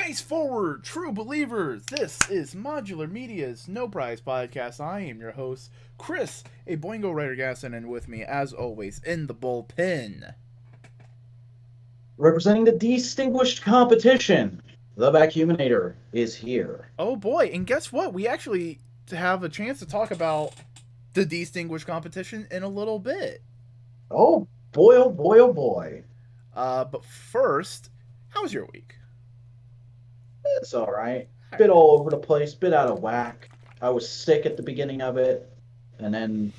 Face forward, true believers. This is Modular Media's No Prize Podcast. I am your host, Chris, a Boingo Writer Gaston, and with me, as always, in the bullpen. Representing the distinguished competition, the Vacuuminator is here. Oh boy, and guess what? We actually have a chance to talk about the distinguished competition in a little bit. Oh boy, oh boy, oh boy. But first, how was your week? It's all right. Bit all over the place, bit out of whack. I was sick at the beginning of it, and then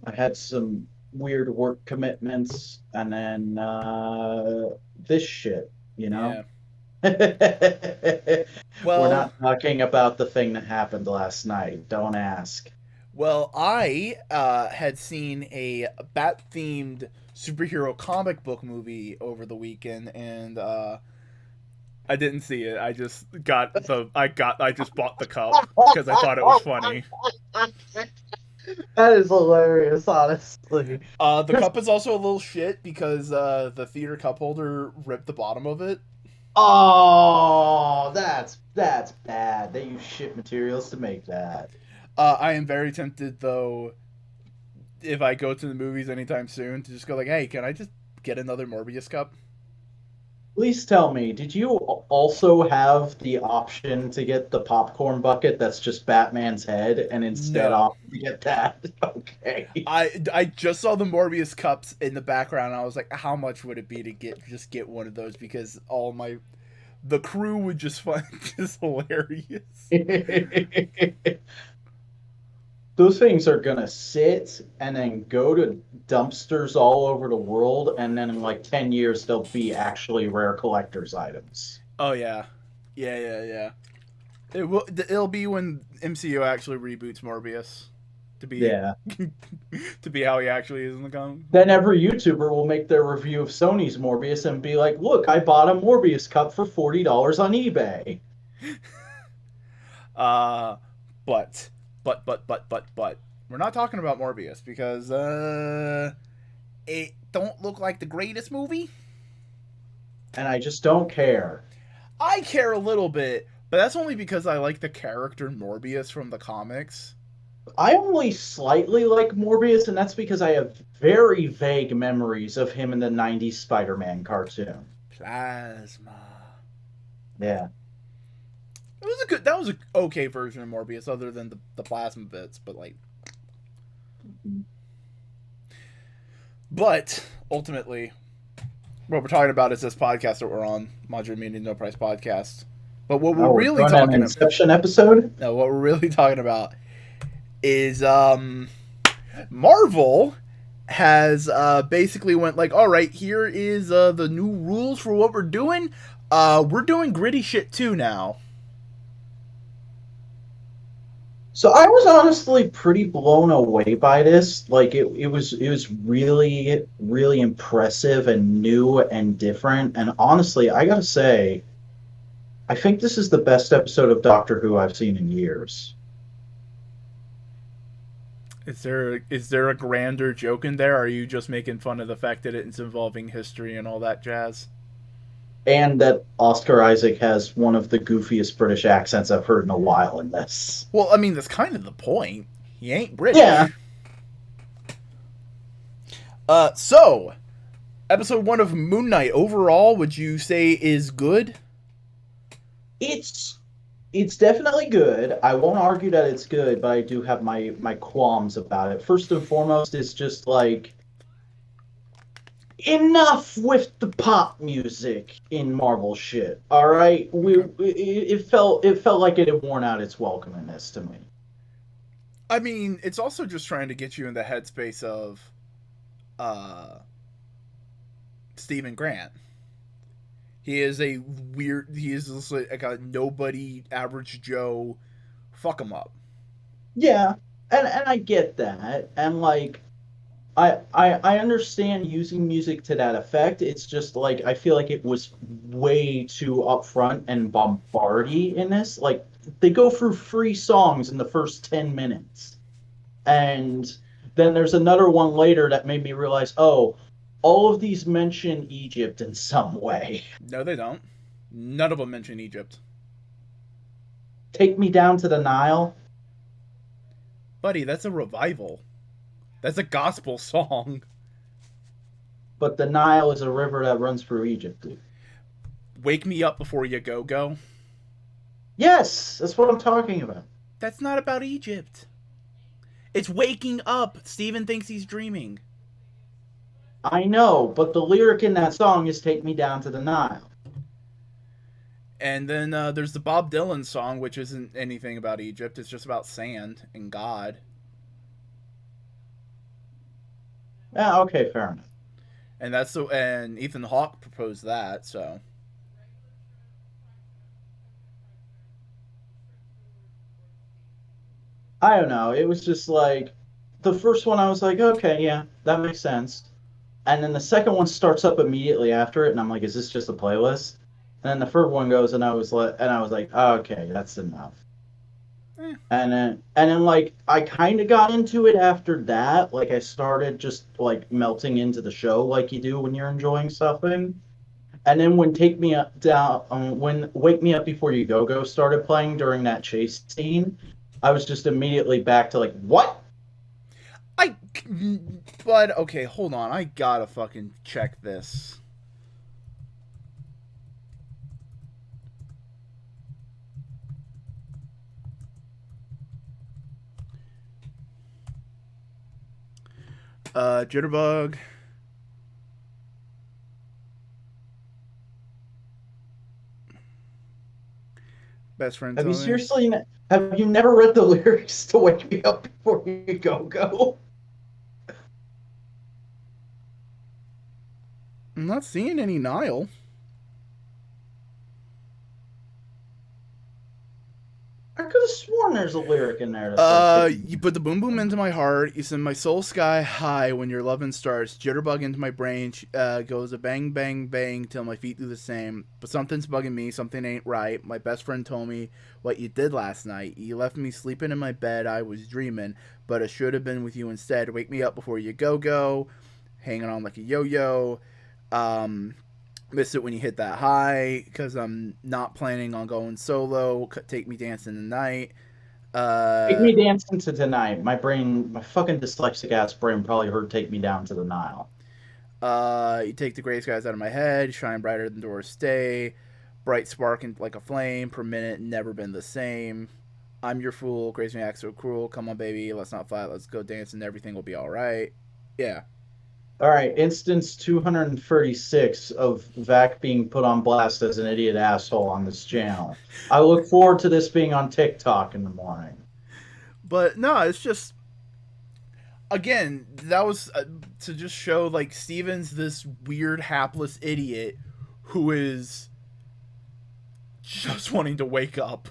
I had some weird work commitments, and then this shit, you know? Yeah. Well, we're not talking about the thing that happened last night. Don't ask. Well, I had seen a bat-themed superhero comic book movie over the weekend, and I didn't see it. I just bought the cup because I thought it was funny. That is hilarious, honestly. The cup is also a little shit because the theater cup holder ripped the bottom of it. Oh, that's bad. They use shit materials to make that. I am very tempted, though, if I go to the movies anytime soon, to just go like, hey, can I just get another Morbius cup? Please tell me, did you also have the option to get the popcorn bucket that's just Batman's head and instead opt to get that? Okay. I just saw the Morbius cups in the background. And I was like, how much would it be to get one of those? Because the crew would just find this hilarious. Those things are gonna sit and then go to dumpsters all over the world, and then in like 10 years they'll be actually rare collector's items. Oh yeah. Yeah. It'll be when MCU actually reboots Morbius to be to be how he actually is in the comic. Then every YouTuber will make their review of Sony's Morbius and be like, look, I bought a Morbius cup for $40 on eBay. But we're not talking about Morbius because it don't look like the greatest movie. And I just don't care. I care a little bit, but that's only because I like the character Morbius from the comics. I only slightly like Morbius, and that's because I have very vague memories of him in the 90s Spider-Man cartoon. Plasma. Yeah. That was an okay version of Morbius, other than the plasma bits, but like. But ultimately, what we're talking about is this podcast that we're on, Modular Media No Price Podcast. But what we're really talking about, Inception episode. No, what we're really talking about is Marvel has basically went like, all right, here is the new rules for what we're doing. We're doing gritty shit too now. So I was honestly pretty blown away by this. Like it was really, really impressive and new and different. And honestly, I gotta say, I think this is the best episode of Doctor Who I've seen in years. Is there a grander joke in there? Or are you just making fun of the fact that it's involving history and all that jazz? And that Oscar Isaac has one of the goofiest British accents I've heard in a while in this. Well, I mean, that's kind of the point. He ain't British. Yeah. So, episode 1 of Moon Knight, overall, would you say is good? It's definitely good. I won't argue that it's good, but I do have my qualms about it. First and foremost, it's just like, enough with the pop music in Marvel shit. All right, it felt like it had worn out its welcome in this to me. I mean, it's also just trying to get you in the headspace of Stephen Grant. He is just like a nobody, average Joe, fuck him up. Yeah, and I get that, and like, I understand using music to that effect. It's just like I feel like it was way too upfront and bombardy in this. Like they go through 3 songs in the first 10 minutes, and then there's another one later that made me realize, oh, all of these mention Egypt in some way. No, they don't. None of them mention Egypt. Take Me Down to the Nile. Buddy, that's a revival. That's a gospel song. But the Nile is a river that runs through Egypt, dude. Wake Me Up Before You Go Go. Yes, that's what I'm talking about. That's not about Egypt. It's waking up. Steven thinks he's dreaming. I know, but the lyric in that song is Take Me Down to the Nile. And then there's the Bob Dylan song, which isn't anything about Egypt. It's just about sand and God. Yeah, okay, fair enough. And Ethan Hawke proposed that, so. I don't know. It was just like the first one I was like, okay, yeah, that makes sense. And then the second one starts up immediately after it, and I'm like, is this just a playlist? And then the third one goes, and I was like, oh, okay, that's enough. And then like I kind of got into it after that. Like I started just like melting into the show, like you do when you're enjoying something. And then when when Wake Me Up Before You Go Go started playing during that chase scene, I was just immediately back to like, what? But okay, hold on. I gotta fucking check this. Jitterbug. Best friend. Have you seriously? Have you never read the lyrics to Wake Me Up Before You Go Go? I'm not seeing any Nile. I could have sworn there's a lyric in there. You put the boom boom into my heart. You send my soul sky high when your loving starts. Jitterbug into my brain goes a bang bang bang till my feet do the same. But something's bugging me. Something ain't right. My best friend told me what you did last night. You left me sleeping in my bed. I was dreaming, but I should have been with you instead. Wake me up before you go go. Hanging on like a yo yo. Missed it when you hit that high because I'm not planning on going solo. Take me dancing tonight. Take Me Dancing to Tonight. My fucking dyslexic ass brain probably heard Take Me Down to the Nile. You take the gray skies out of my head. Shine brighter than Doris Day. Bright sparking like a flame per minute. Never been the same. I'm your fool. Grace me act so cruel. Come on, baby. Let's not fight. Let's go dancing. Everything will be all right. Yeah. All right, instance 236 of Vac being put on blast as an idiot asshole on this channel. I look forward to this being on TikTok in the morning. But no, it's just, again, that was to just show like Steven's this weird hapless idiot who is just wanting to wake up.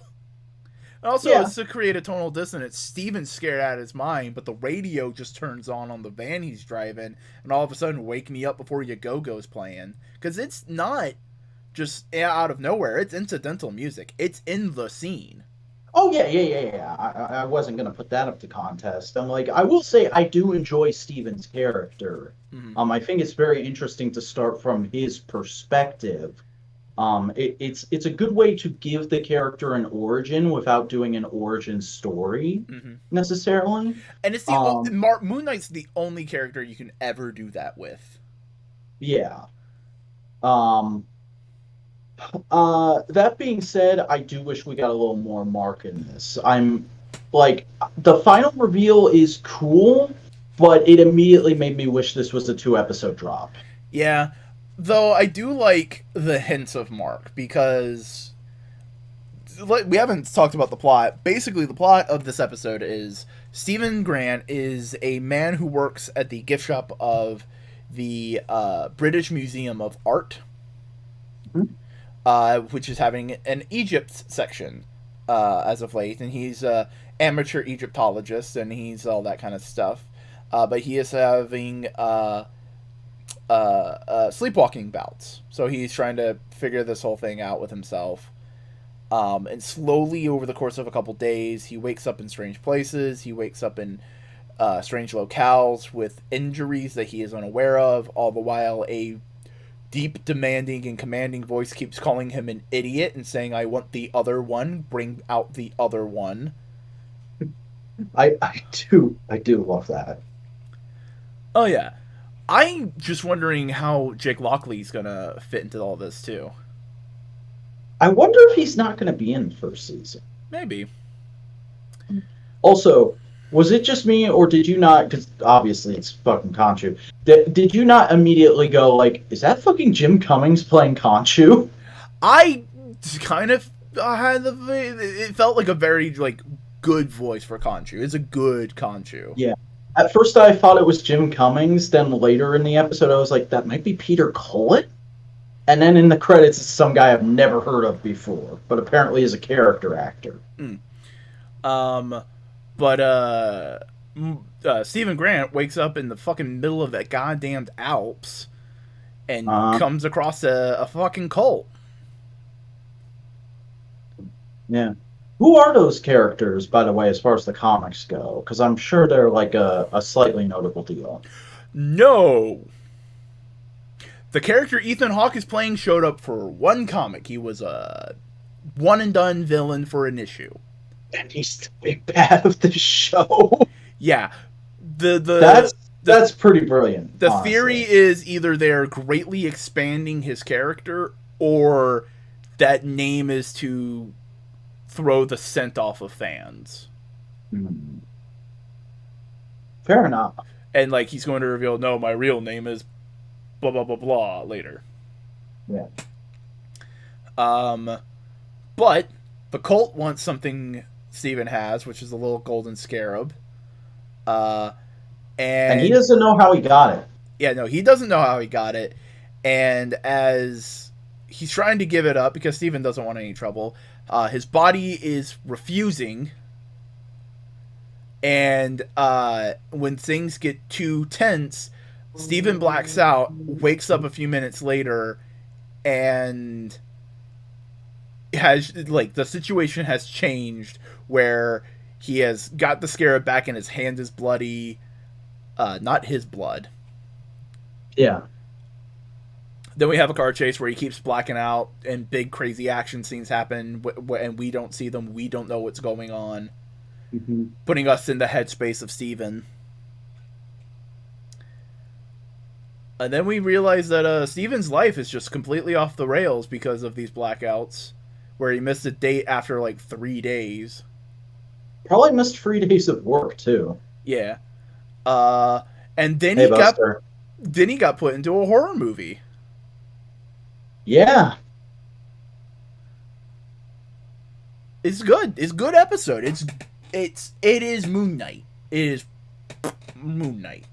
And also, it's to create a tonal dissonance. Steven's scared out of his mind, but the radio just turns on the van he's driving, and all of a sudden, Wake Me Up Before You Go Go's playing. Because it's not just out of nowhere. It's incidental music. It's in the scene. Oh, yeah. I wasn't going to put that up to contest. I'm like, I will say I do enjoy Steven's character. Mm-hmm. I think it's very interesting to start from his perspective. It's a good way to give the character an origin without doing an origin story necessarily. And it's Moon Knight's the only character you can ever do that with. Yeah. That being said, I do wish we got a little more Mark in this. I'm like, the final reveal is cool, but it immediately made me wish this was a 2-episode drop. Yeah. Though I do like the hints of Mark, because we haven't talked about the plot. Basically, the plot of this episode is Stephen Grant is a man who works at the gift shop of the British Museum of Art, which is having an Egypt section as of late. And he's an amateur Egyptologist, and he's all that kind of stuff. But he is having sleepwalking bouts, so he's trying to figure this whole thing out with himself, and slowly over the course of a couple days he wakes up in strange places. He wakes up in strange locales with injuries that he is unaware of, all the while a deep, demanding, and commanding voice keeps calling him an idiot and saying, "I want the other one. Bring out the other one." I do love that. Oh yeah, I'm just wondering how Jake Lockley's gonna fit into all this too. I wonder if he's not going to be in the first season. Maybe. Also, was it just me, or did you not? Because obviously it's fucking Conchu. Did you not immediately go like, "Is that fucking Jim Cummings playing Conchu?" I kind of had the. It felt like a very like good voice for Conchu. It's a good Conchu. Yeah. At first, I thought it was Jim Cummings. Then later in the episode, I was like, "That might be Peter Cullen." And then in the credits, it's some guy I've never heard of before, but apparently is a character actor. Mm. But Stephen Grant wakes up in the fucking middle of the goddamn Alps and comes across a fucking cult. Yeah. Who are those characters, by the way, as far as the comics go? Because I'm sure they're like a slightly notable deal. No. The character Ethan Hawke is playing showed up for one comic. He was a one and done villain for an issue. And he's the big bad of the show. Yeah. That's pretty brilliant. The honestly. theory is either they're greatly expanding his character or that name is to throw the scent off of fans. Fair enough. And like he's going to reveal, no, my real name is blah blah blah blah later. Yeah. But the cult wants something Steven has, which is a little golden scarab. And he doesn't know how he got it. Yeah, no, he doesn't know how he got it. And as he's trying to give it up because Steven doesn't want any trouble, his body is refusing. And when things get too tense, Steven blacks out, wakes up a few minutes later, and has like the situation has changed where he has got the scarab back and his hand is bloody. Not his blood. Yeah. Then we have a car chase where he keeps blacking out and big crazy action scenes happen and we don't see them. We don't know what's going on. Mm-hmm. Putting us in the headspace of Steven. And then we realize that Steven's life is just completely off the rails because of these blackouts, where he missed a date after like 3 days. Probably missed 3 days of work too. Yeah. And then he got put into a horror movie. Yeah. It's good. It's a good episode. It is Moon Knight. It is Moon Knight.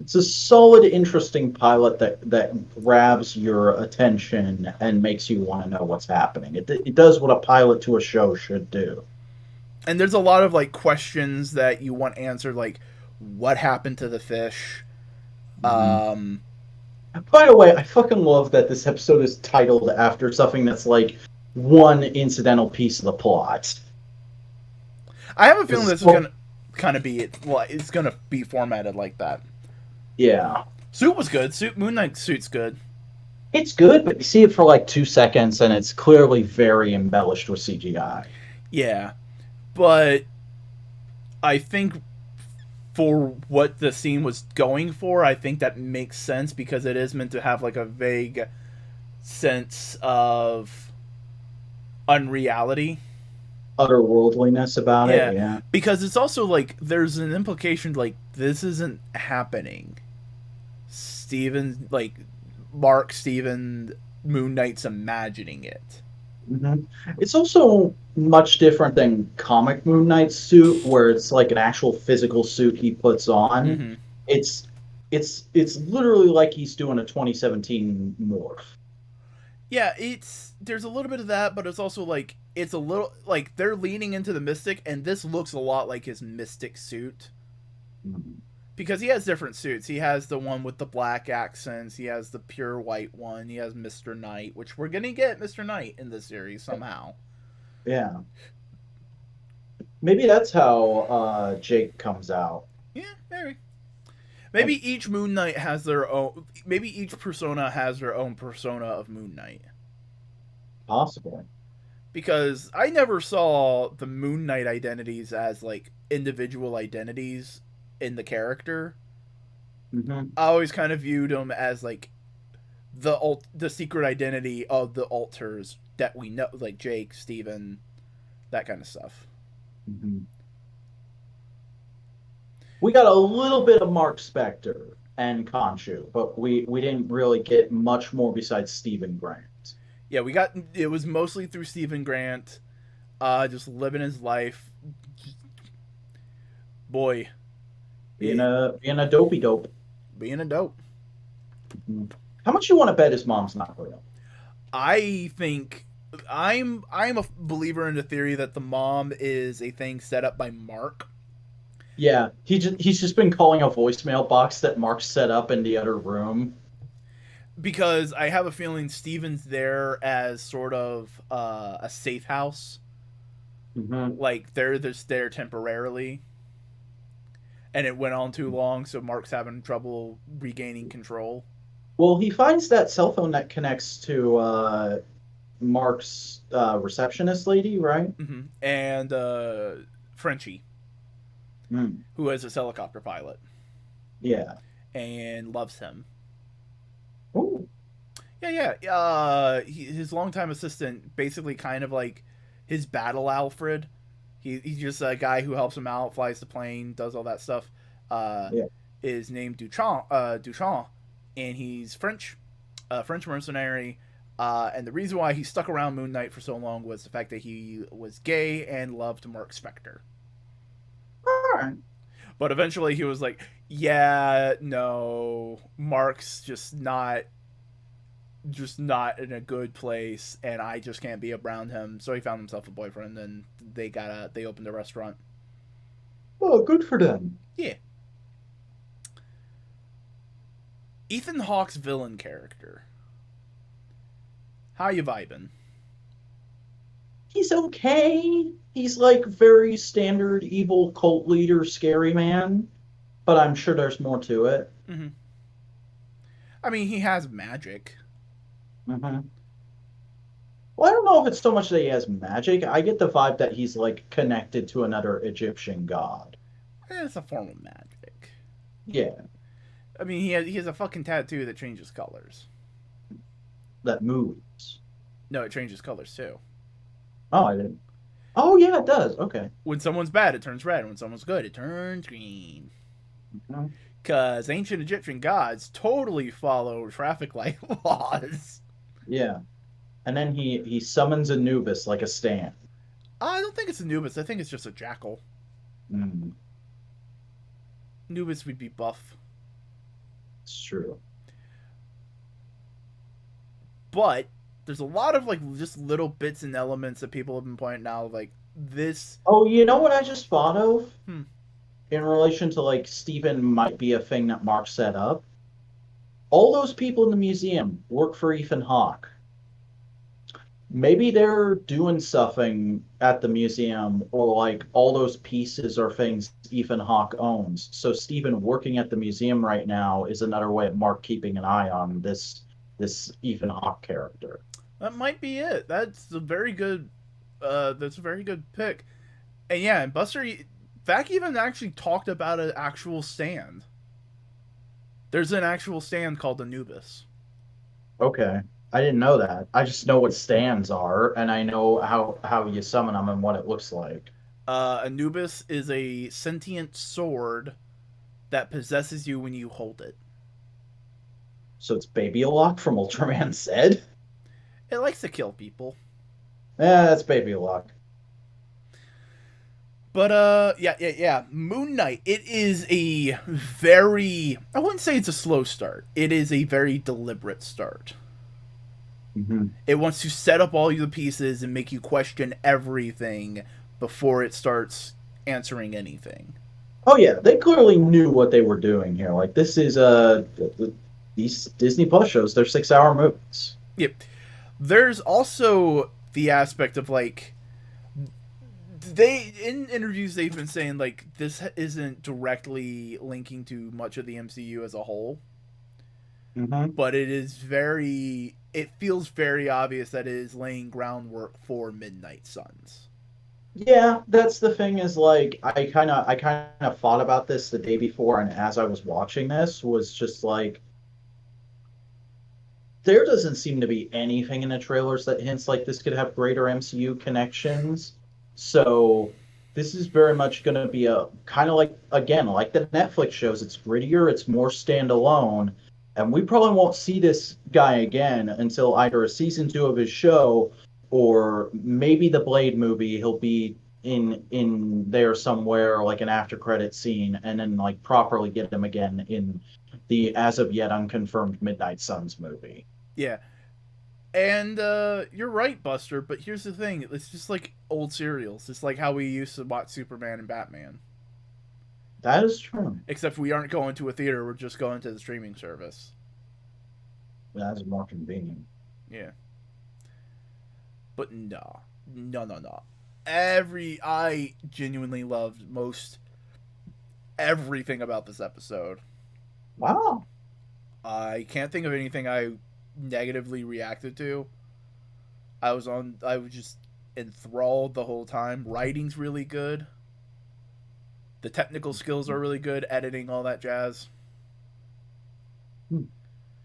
It's a solid, interesting pilot that grabs your attention and makes you want to know what's happening. It does what a pilot to a show should do. And there's a lot of like questions that you want answered, like what happened to the fish. Mm-hmm. By the way, I fucking love that this episode is titled after something that's like one incidental piece of the plot. I have a feeling this is gonna kind of be it. Well, it's gonna be formatted like that. Yeah. Suit was good. Moon Knight suit's good. It's good, but you see it for like 2 seconds, and it's clearly very embellished with CGI. Yeah, but I think for what the scene was going for, I think that makes sense because it is meant to have like a vague sense of unreality. Otherworldliness about it, yeah. Because it's also like there's an implication like this isn't happening. Steven, like Mark Steven Moon Knight's imagining it. Mm-hmm. It's also much different than comic Moon Knight's suit, where it's like an actual physical suit he puts on. Mm-hmm. It's literally like he's doing a 2017 morph. Yeah, there's a little bit of that, but it's also like it's a little like they're leaning into the Mystic, and this looks a lot like his Mystic suit. Mm-hmm. Because he has different suits. He has the one with the black accents. He has the pure white one. He has Mr. Knight, which we're gonna get Mr. Knight in this series somehow. Yeah. Maybe that's how Jake comes out. Yeah, maybe. Maybe each Moon Knight has their own. Maybe each persona has their own persona of Moon Knight. Possibly. Because I never saw the Moon Knight identities as like individual identities in the character. Hmm. I always kind of viewed them as like the secret identity of the alters that we know, like Jake, Steven, that kind of stuff. Hmm. We got a little bit of Mark Spector and Khonshu, but we didn't really get much more besides Stephen Grant. Yeah, it was mostly through Stephen Grant, just living his life. Boy, Being it, a dopey dope. being a dope. Mhm. How much you want to bet his mom's not real? I think I'm a believer in the theory that the mom is a thing set up by Mark. Yeah, he's just been calling a voicemail box that Mark set up in the other room. Because I have a feeling Steven's there as sort of a safe house. Hmm. Like they're just there temporarily. And it went on too long, so Mark's having trouble regaining control. Well, he finds that cell phone that connects to Mark's receptionist lady, right? Mm-hmm. And Frenchie, Mm. who is a helicopter pilot Yeah. and loves him. Ooh. Yeah. His longtime assistant, basically kind of like his battle Alfred. He's just a guy who helps him out, flies the plane, does all that stuff. Uh, Yeah. is named Duchamp, and he's French, French mercenary. And the reason why he stuck around Moon Knight for so long was the fact that he was gay and loved Mark Spector. All right. But eventually he was like, yeah, no, Mark's just not in a good place, and I just can't be around him. So he found himself a boyfriend, and they opened a restaurant. Oh, good for them. Yeah. Ethan Hawke's villain character. How you vibing? He's okay. He's like very standard evil cult leader, scary man, but I'm sure there's more to it. Mm-hmm. I mean, he has magic. Hmm. Well, I don't know if it's so much that he has magic. I get the vibe that he's like connected to another Egyptian god. It's a form of magic. Yeah, I mean, he has a fucking tattoo that changes colors. that moves. No, it changes colors too. Oh, I didn't. Oh, yeah, it does. Okay. When someone's bad, it turns red. When someone's good, it turns green. Mhm. Because ancient Egyptian gods totally follow traffic light laws. Yeah. And then he summons Anubis like a stand. I don't think it's Anubis. I think it's just a jackal. Mm, Anubis would be buff. it's true. But there's a lot of like just little bits and elements that people have been pointing out. Like this. Oh, you know what I just thought of Hmm. in relation to like Stephen might be a thing that Mark set up? All those people in the museum work for Ethan Hawke. Maybe they're doing something at the museum, or like all those pieces are things Ethan Hawke owns. So Stephen working at the museum right now is another way of Mark keeping an eye on this Ethan Hawke character. That might be it. That's a very good. That's a very good pick. And yeah, and Buster Vac even actually talked about an actual stand. There's an actual stand called Anubis. Okay. I didn't know that. I just know what stands are, and I know how you summon them and what it looks like. Anubis is a sentient sword that possesses you when you hold it. So it's Baby Lock from Ultraman Zed? It likes to kill people. Yeah, that's Baby Lock. But yeah. Moon Knight. It is a very. I wouldn't say it's a slow start. It is a very deliberate start. Mm-hmm. It wants to set up all the pieces and make you question everything before it starts answering anything. Oh yeah, they clearly knew what they were doing here. Like this is these Disney Plus shows, they're 6-hour movies. Yep. There's also the aspect of like They in interviews they've been saying like this isn't directly linking to much of the MCU as a whole, but it feels very obvious that it is laying groundwork for Midnight Suns. Yeah, that's the thing is like I kind of thought about this the day before, and as I was watching this was just like there doesn't seem to be anything in the trailers that hints like this could have greater MCU connections. So this is very much going to be a kind of like again like the Netflix shows. It's grittier, it's more standalone, and we probably won't see this guy again until either a season 2 of his show or maybe the Blade movie. He'll be in there somewhere like an after credit scene, and then like properly get him again in the as of yet unconfirmed Midnight Suns movie. Yeah. And you're right, Buster, but here's the thing. It's just like old serials. It's like how we used to watch Superman and Batman. That is true. Except we aren't going to a theater, we're just going to the streaming service. That's more convenient. Yeah. But no. No. I genuinely loved most everything about this episode. Wow. I can't think of anything I negatively reacted to. I was just enthralled the whole time. Writing's really good. The technical skills are really good. Editing, all that jazz.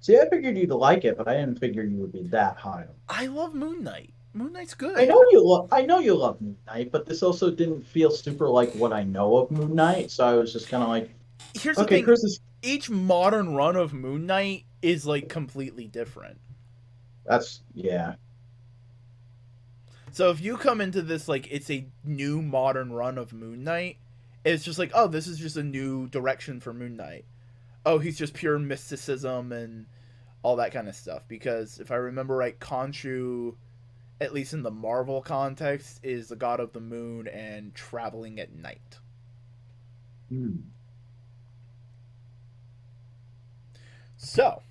See, I figured you'd like it, but I didn't figure you would be that high. I love Moon Knight. Moon Knight's good. I know you love Moon Knight, but this also didn't feel super like what I know of Moon Knight, so I was just kind of like, here's the thing. Each modern run of Moon Knight is like completely different. Yeah. So if you come into this like it's a new modern run of Moon Knight, it's just like, oh, this is just a new direction for Moon Knight. Oh, he's just pure mysticism and all that kind of stuff. Because if I remember right, Khonshu, at least in the Marvel context, is the god of the moon and traveling at night. So,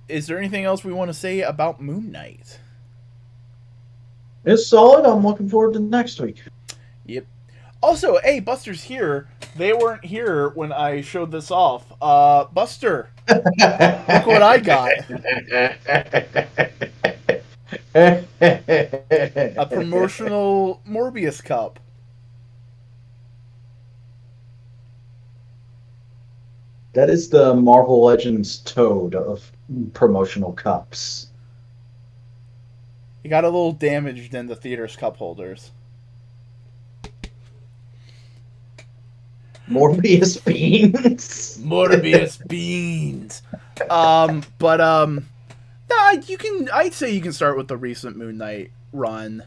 is there anything else we want to say about Moon Knight? It's solid. I'm looking forward to next week. Yep. Also, hey, Buster's here. They weren't here when I showed this off. Buster, look what I got. A promotional Morbius cup. That is the Marvel Legends Toad of promotional cups. He got a little damaged in the theater's cup holders. Morbius beans. Morbius beans. I'd say you can start with the recent Moon Knight run.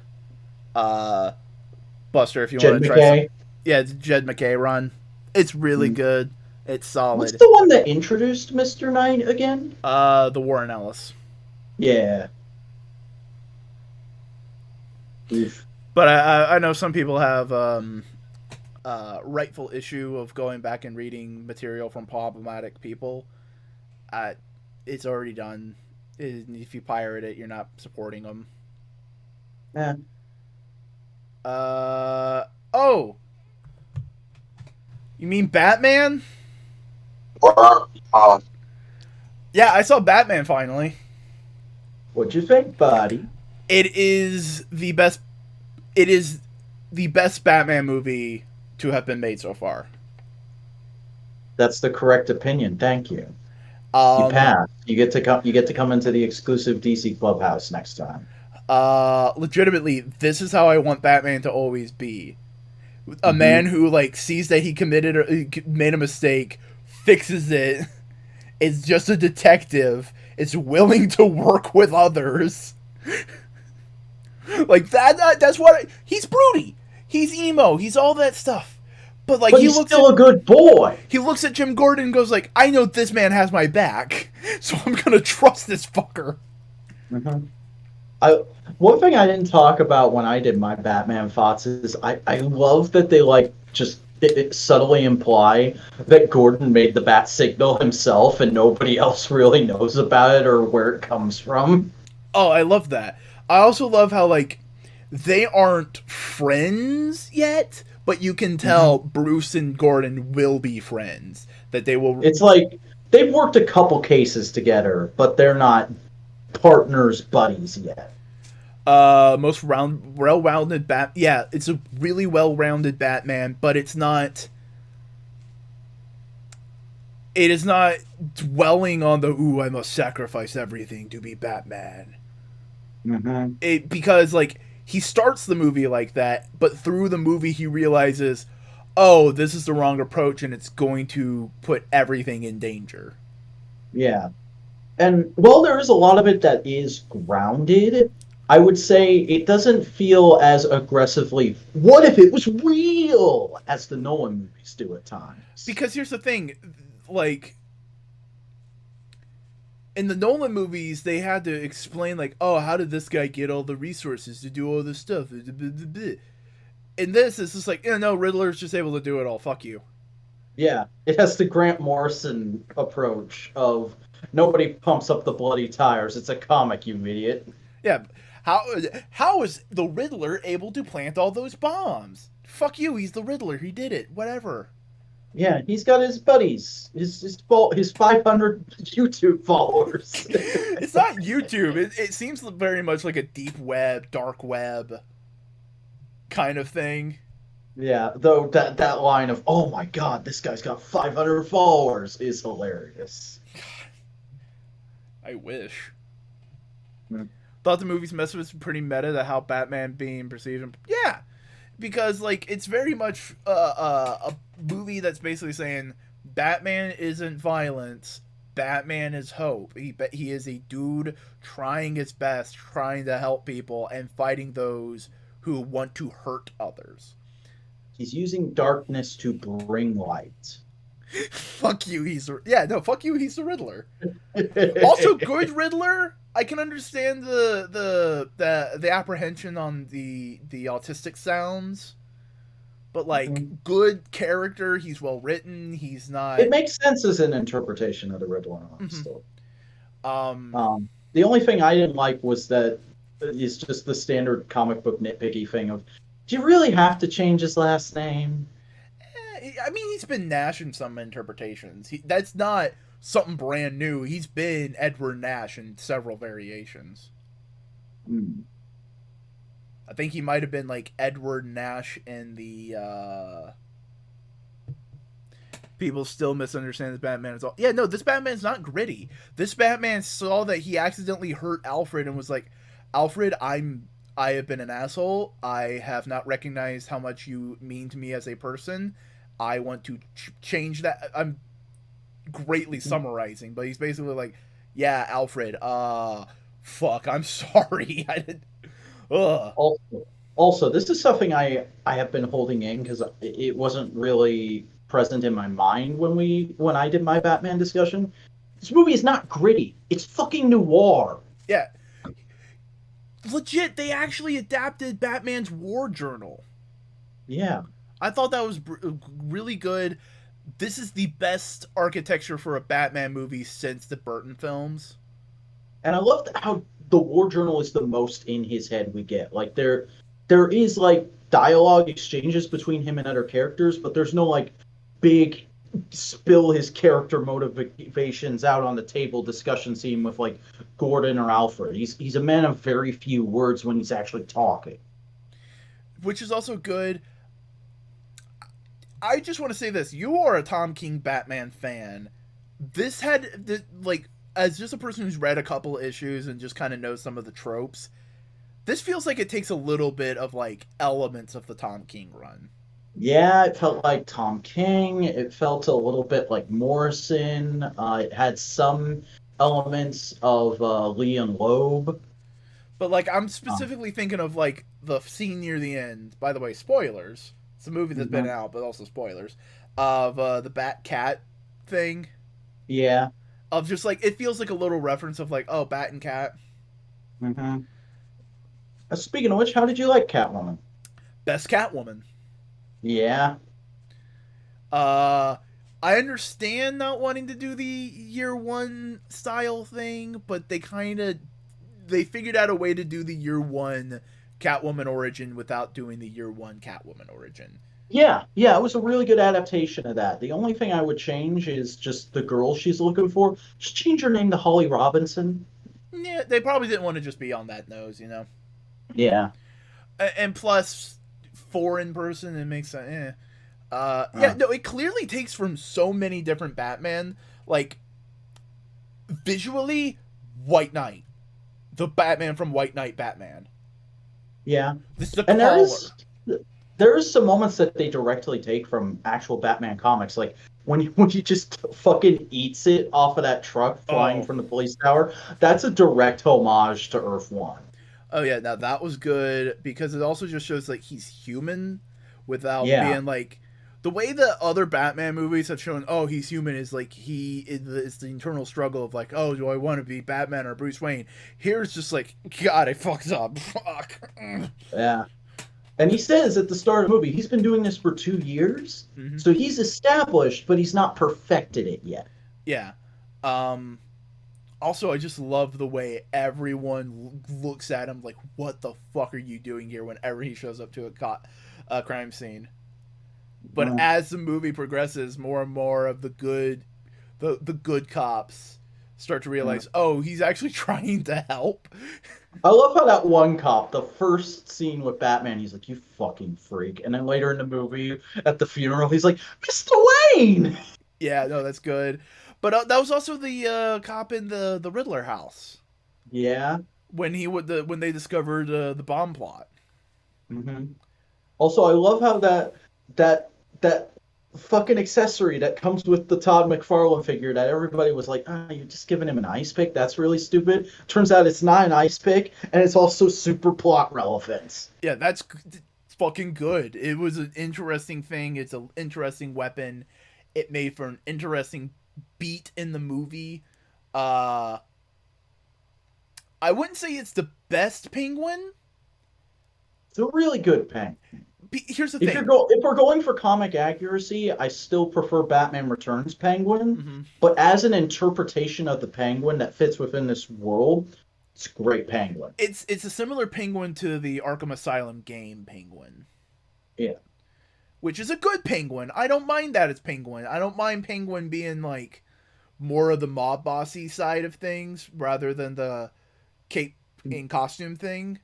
Buster, if you want to try some. Yeah, it's Jed MacKay run. It's really good. It's solid. What's the one that introduced Mr. Knight again? The Warren Ellis. Yeah. Oof. But I know some people have rightful issue of going back and reading material from problematic people. It's already done. If you pirate it, you're not supporting them. Yeah. Oh. You mean Batman? Yeah, I saw Batman finally. What'd you think, buddy? It is the best Batman movie to have been made so far. That's the correct opinion. Thank you. You passed. You get to come into the exclusive DC Clubhouse next time. Legitimately, this is how I want Batman to always be. A man who like sees that he made a mistake, fixes it, is just a detective, is willing to work with others. Like that's what he's broody. He's emo. He's all that stuff. But like he's still a good boy. He looks at Jim Gordon and goes like, I know this man has my back, so I'm gonna trust this fucker. One thing I didn't talk about when I did my Batman thoughts is I love that they like just subtly imply that Gordon made the bat signal himself and nobody else really knows about it or where it comes from. Oh, I love that. I also love how like they aren't friends yet, but you can tell Mhm. Bruce and Gordon will be friends. That they will. It's like they've worked a couple cases together, but they're not partners, buddies yet. Most well-rounded bat. Yeah, it's a really well-rounded Batman, but it's not. It is not dwelling on the "ooh, I must sacrifice everything to be Batman." Hmm. Because like he starts the movie like that, but through the movie he realizes, oh, this is the wrong approach, and it's going to put everything in danger. Yeah. And while there is a lot of it that is grounded, I would say it doesn't feel as aggressively, what if it was real, as the Nolan movies do at times. Because here's the thing, like in the Nolan movies, they had to explain like, oh, how did this guy get all the resources to do all this stuff? In this, it's just like, no, Riddler's just able to do it all. Fuck you. Yeah, it has the Grant Morrison approach of nobody pumps up the bloody tires. It's a comic, you idiot. Yeah, how how is the Riddler able to plant all those bombs? Fuck you. He's the Riddler. He did it. Whatever. Yeah, he's got his buddies, his 500 YouTube followers. It's not YouTube. It seems very much like a deep web, dark web kind of thing. Yeah, though that line of "Oh my God, this guy's got 500 followers" is hilarious. I wish. Hmm. Thought the movie's message was pretty meta to how Batman being perceived. Yeah, because like it's very much a movie that's basically saying Batman isn't violence. Batman is hope. He is a dude trying his best, trying to help people, and fighting those who want to hurt others. He's using darkness to bring light. Fuck you, fuck you, he's the Riddler. Also, good Riddler. I can understand the apprehension on the autistic sounds, but like Mhm. good character. He's well written. He's not. It makes sense as an interpretation of the Riddler, Mhm. honestly. Um, The only thing I didn't like was that it's just the standard comic book nitpicky thing of, do you really have to change his last name? I mean, he's been Nash in some interpretations. That's not something brand new. He's been Edward Nash in several variations. Hmm. I think he might have been like Edward Nash in the people still misunderstand this Batman is all. Yeah, no, this Batman's not gritty. This Batman saw that he accidentally hurt Alfred and was like, Alfred, I have been an asshole. I have not recognized how much you mean to me as a person. I want to change that. I'm greatly summarizing, but he's basically like, yeah, Alfred, fuck, I'm sorry. I did ugh. Also, this is something I have been holding in because it wasn't really present in my mind when I did my Batman discussion. This movie is not gritty. It's fucking noir. Yeah. Legit, they actually adapted Batman's war journal. Yeah. I thought that was really good. This is the best architecture for a Batman movie since the Burton films. And I loved how the war journal is the most in his head we get. Like there is like dialogue exchanges between him and other characters, but there's no like big spill his character motivations out on the table discussion scene with like Gordon or Alfred. He's a man of very few words when he's actually talking. Which is also good. I just want to say this. You are a Tom King Batman fan. This had, like, as just a person who's read a couple issues and just kind of knows some of the tropes, this feels like it takes a little bit of, like, elements of the Tom King run. Yeah, it felt like Tom King. It felt a little bit like Morrison. It had some elements of Lee and Loeb. But, like, I'm Um, specifically thinking of, like, the scene near the end. By the way, spoilers. It's a movie that's been mhm. out, but also spoilers. Of the Bat Cat thing. Yeah. Of just, like, it feels like a little reference of, like, oh, Bat and Cat. Hmm. Speaking of which, how did you like Catwoman? Best Catwoman. Yeah. Uh, I understand not wanting to do the year one style thing, but they figured out a way to do the year one Catwoman origin without doing the year one Catwoman origin. Yeah, yeah, it was a really good adaptation of that. The only thing I would change is just the girl she's looking for. Just change her name to Holly Robinson. Yeah, they probably didn't want to just be on that nose, you know. Yeah. And plus, foreign person, it makes sense. Yeah, Uh, no, it clearly takes from so many different Batman. Like visually, White Knight, the Batman from White Knight, Batman. yeah. This is the And collar. there is some moments that they directly take from actual Batman comics, like when he just fucking eats it off of that truck flying Oh, from the police tower. That's a direct homage to Earth One. oh yeah. Now that was good because it also just shows like he's human without Yeah. being like the way the other Batman movies have shown. Oh, he's human is like it's the internal struggle of like, oh, do I want to be Batman or Bruce Wayne? Here's just like, God, I fucked up. Fuck. Yeah. And he says at the start of the movie, he's been doing this for 2 years. Mm-hmm. So he's established, but he's not perfected it yet. Yeah. Um, Also, I just love the way everyone looks at him like, "What the fuck are you doing here?" Whenever he shows up to a crime scene. But Mm. as the movie progresses, more and more of the good cops start to Mm. realize, oh, he's actually trying to help. I love how that one cop, the first scene with Batman, he's like, "You fucking freak," and then later in the movie, at the funeral, he's like, "Mr. Wayne." Yeah, no, that's good. But that was also the cop in the Riddler house Yeah. when when they discovered the bomb plot. Hmm. Also, I love how that that fucking accessory that comes with the Todd McFarlane figure that everybody was like, "Ah, you're just giving him an ice pick. That's really stupid." Turns out it's not an ice pick, and it's also super plot relevant. Yeah, that's fucking good. It was an interesting thing. It's an interesting weapon. It made for an interesting beat in the movie. Uh, I wouldn't say it's the best Penguin. It's a really good pen. Here's the thing. If we're going for comic accuracy, I still prefer Batman Returns Penguin, Mm-hmm. but as an interpretation of the Penguin that fits within this world, it's a great Penguin. It's a similar Penguin to the Arkham Asylum game Penguin, Yeah. which is a good Penguin. I don't mind that it's Penguin. I don't mind Penguin being like more of the mob bossy side of things rather than the cape in costume thing.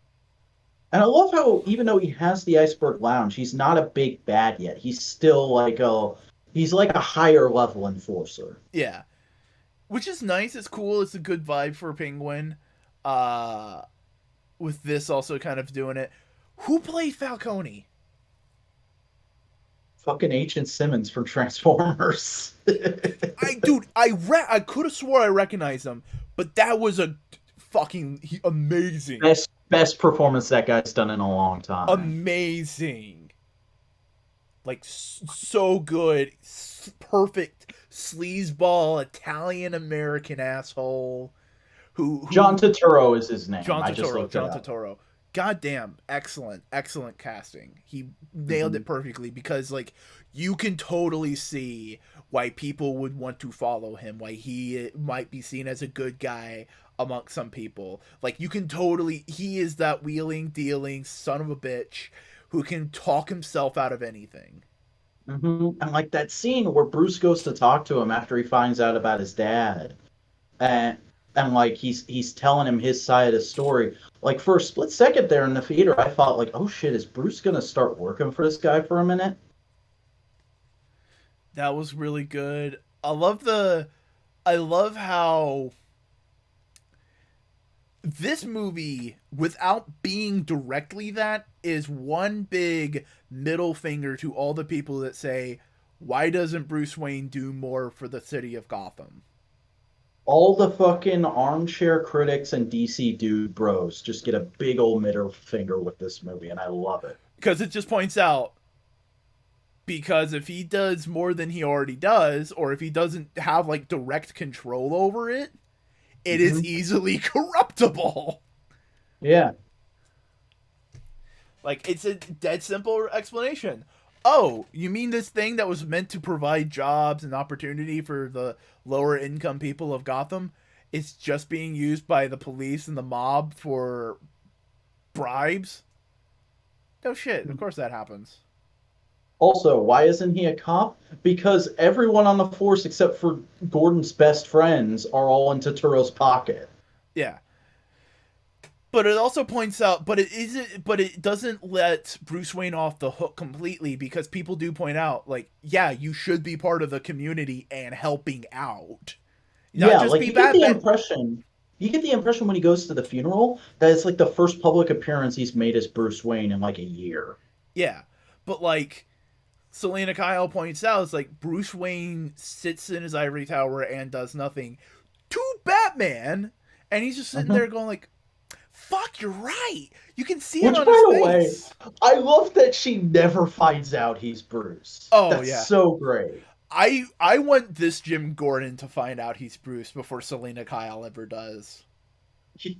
And I love how even though he has the Iceberg Lounge, he's not a big bad yet. He's like a higher level enforcer. Yeah, which is nice. It's cool. It's a good vibe for Penguin. Uh, with this also kind of doing it. Who played Falcone? Fucking Agent Simmons from Transformers. I could have swore I recognized him, but that was a fucking amazing, Best performance that guy's done in a long time. amazing, like so good, perfect sleazeball Italian American asshole who John Turturro is his name. John I just Turturro. looked it John up. Turturro. Goddamn, excellent casting. He nailed Hmm. it perfectly because like you can totally see why people would want to follow him, why he might be seen as a good guy amongst some people. Like you can totally he is that wheeling dealing son of a bitch who can talk himself out of anything. And like that scene where Bruce goes to talk to him after he finds out about his dad, and like he's telling him his side of the story. Like for a split second there in the theater, I thought like, oh shit, is Bruce gonna start working for this guy for a minute? That was really good. I love how this movie, without being directly that, is one big middle finger to all the people that say, why doesn't Bruce Wayne do more for the city of Gotham? All the fucking armchair critics and DC dude bros just get a big old middle finger with this movie, and I love it. Because it just points out, because if he does more than he already does, or if he doesn't have like direct control over it, it is Hmm. easily corruptible. Yeah. Like, it's a dead simple explanation. Oh, you mean this thing that was meant to provide jobs and opportunity for the lower income people of Gotham is just being used by the police and the mob for bribes? No shit. Of course that happens. Also, why isn't he a cop? Because everyone on the force except for Gordon's best friends are all in Turturro's pocket. Yeah. But it also points out, but it isn't, but it doesn't let Bruce Wayne off the hook completely because people do point out, like, yeah, you should be part of the community and helping out, not Yeah, just like be Batman. you get the impression when he goes to the funeral that it's like the first public appearance he's made as Bruce Wayne in like a year. Yeah, but like Selena Kyle points out, it's like Bruce Wayne sits in his ivory tower and does nothing to Batman, and he's just sitting Mhm. there going like, "Fuck, you're right." You can see it Which, on his by the way, face. I love that she never finds out he's Bruce. Oh That's yeah, so great. I want this Jim Gordon to find out he's Bruce before Selena Kyle ever does.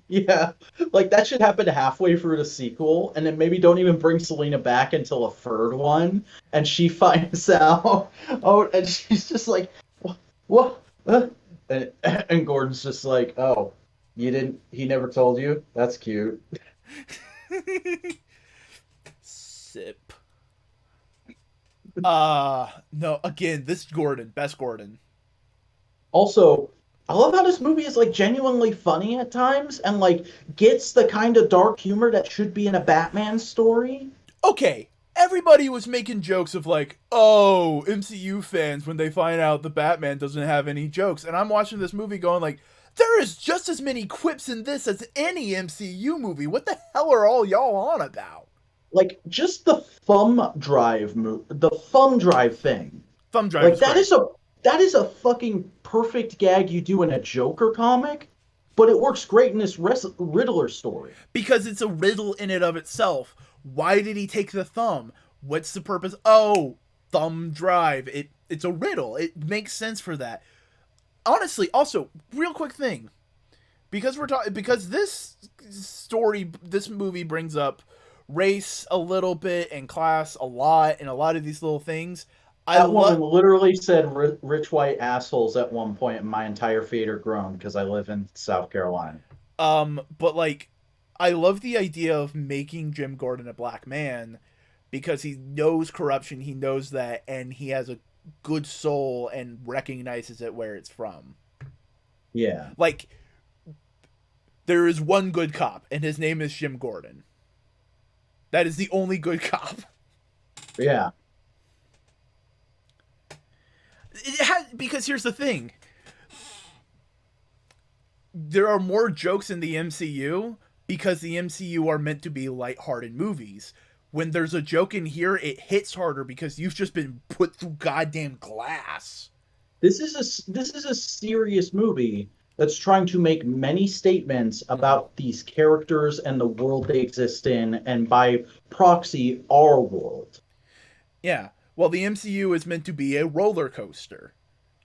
Yeah, like that should happen halfway through the sequel, and then maybe don't even bring Selena back until a third one, and she finds out. Oh, and she's just like, what? And Gordon's just like, oh, you didn't. He never told you. That's cute. Sip. No, again, this Gordon, best Gordon. Also, I love how this movie is like genuinely funny at times, and like gets the kind of dark humor that should be in a Batman story. Okay, everybody was making jokes of like, oh, MCU fans when they find out the Batman doesn't have any jokes, and I'm watching this movie going like, there is just as many quips in this as any MCU movie. What the hell are all y'all on about? Like just the thumb drive thing. Thumb Drive Like is great that is a fucking perfect gag you do in a Joker comic, but it works great in this Riddler story. because it's a riddle in and of itself. Why did he take the thumb? What's the purpose? Oh, thumb drive. It's a riddle. It makes sense for that. Honestly, also, real quick thing, because we're talking, because this movie brings up race a little bit and class a lot and a lot of these little things. I That love woman literally said rich white assholes at one point, and my entire theater groaned because I live in South Carolina. but like I love the idea of making Jim Gordon a black man because he knows corruption, he knows that, and he has a good soul and recognizes it where it's from. Yeah. Like, there is one good cop, and his name is Jim Gordon. That is the only good cop. Yeah. Because here's the thing: there are more jokes in the MCU because the MCU are meant to be lighthearted movies. When there's a joke in here, it hits harder because you've just been put through goddamn glass. This is a serious movie that's trying to make many statements about these characters and the world they exist in, and by proxy, our world. Yeah. Well, the MCU is meant to be a roller coaster.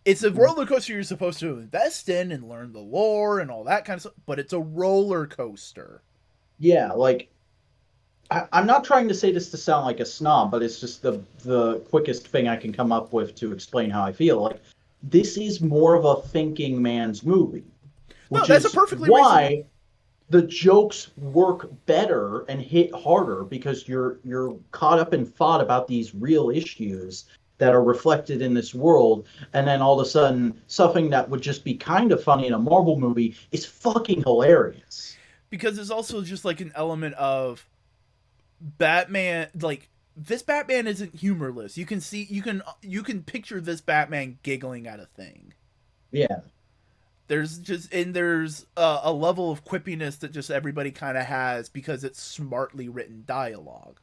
It's a roller coaster you're supposed to invest in and learn the lore and all that kind of stuff, but it's a roller coaster. Yeah, like I'm not trying to say this to sound like a snob, but it's just the quickest thing I can come up with to explain how I feel. Like this is more of a thinking man's movie, No, which that's a is perfectly reasonable. why the jokes work better and hit harder because you're caught up in thought about these real issues that are reflected in this world, and then all of a sudden something that would just be kind of funny in a Marvel movie is fucking hilarious. Because there's also just like an element of Batman, like this Batman isn't humorless. You can picture this Batman giggling at a thing. Yeah. There's a level of quippiness that just everybody kind of has because it's smartly written dialogue.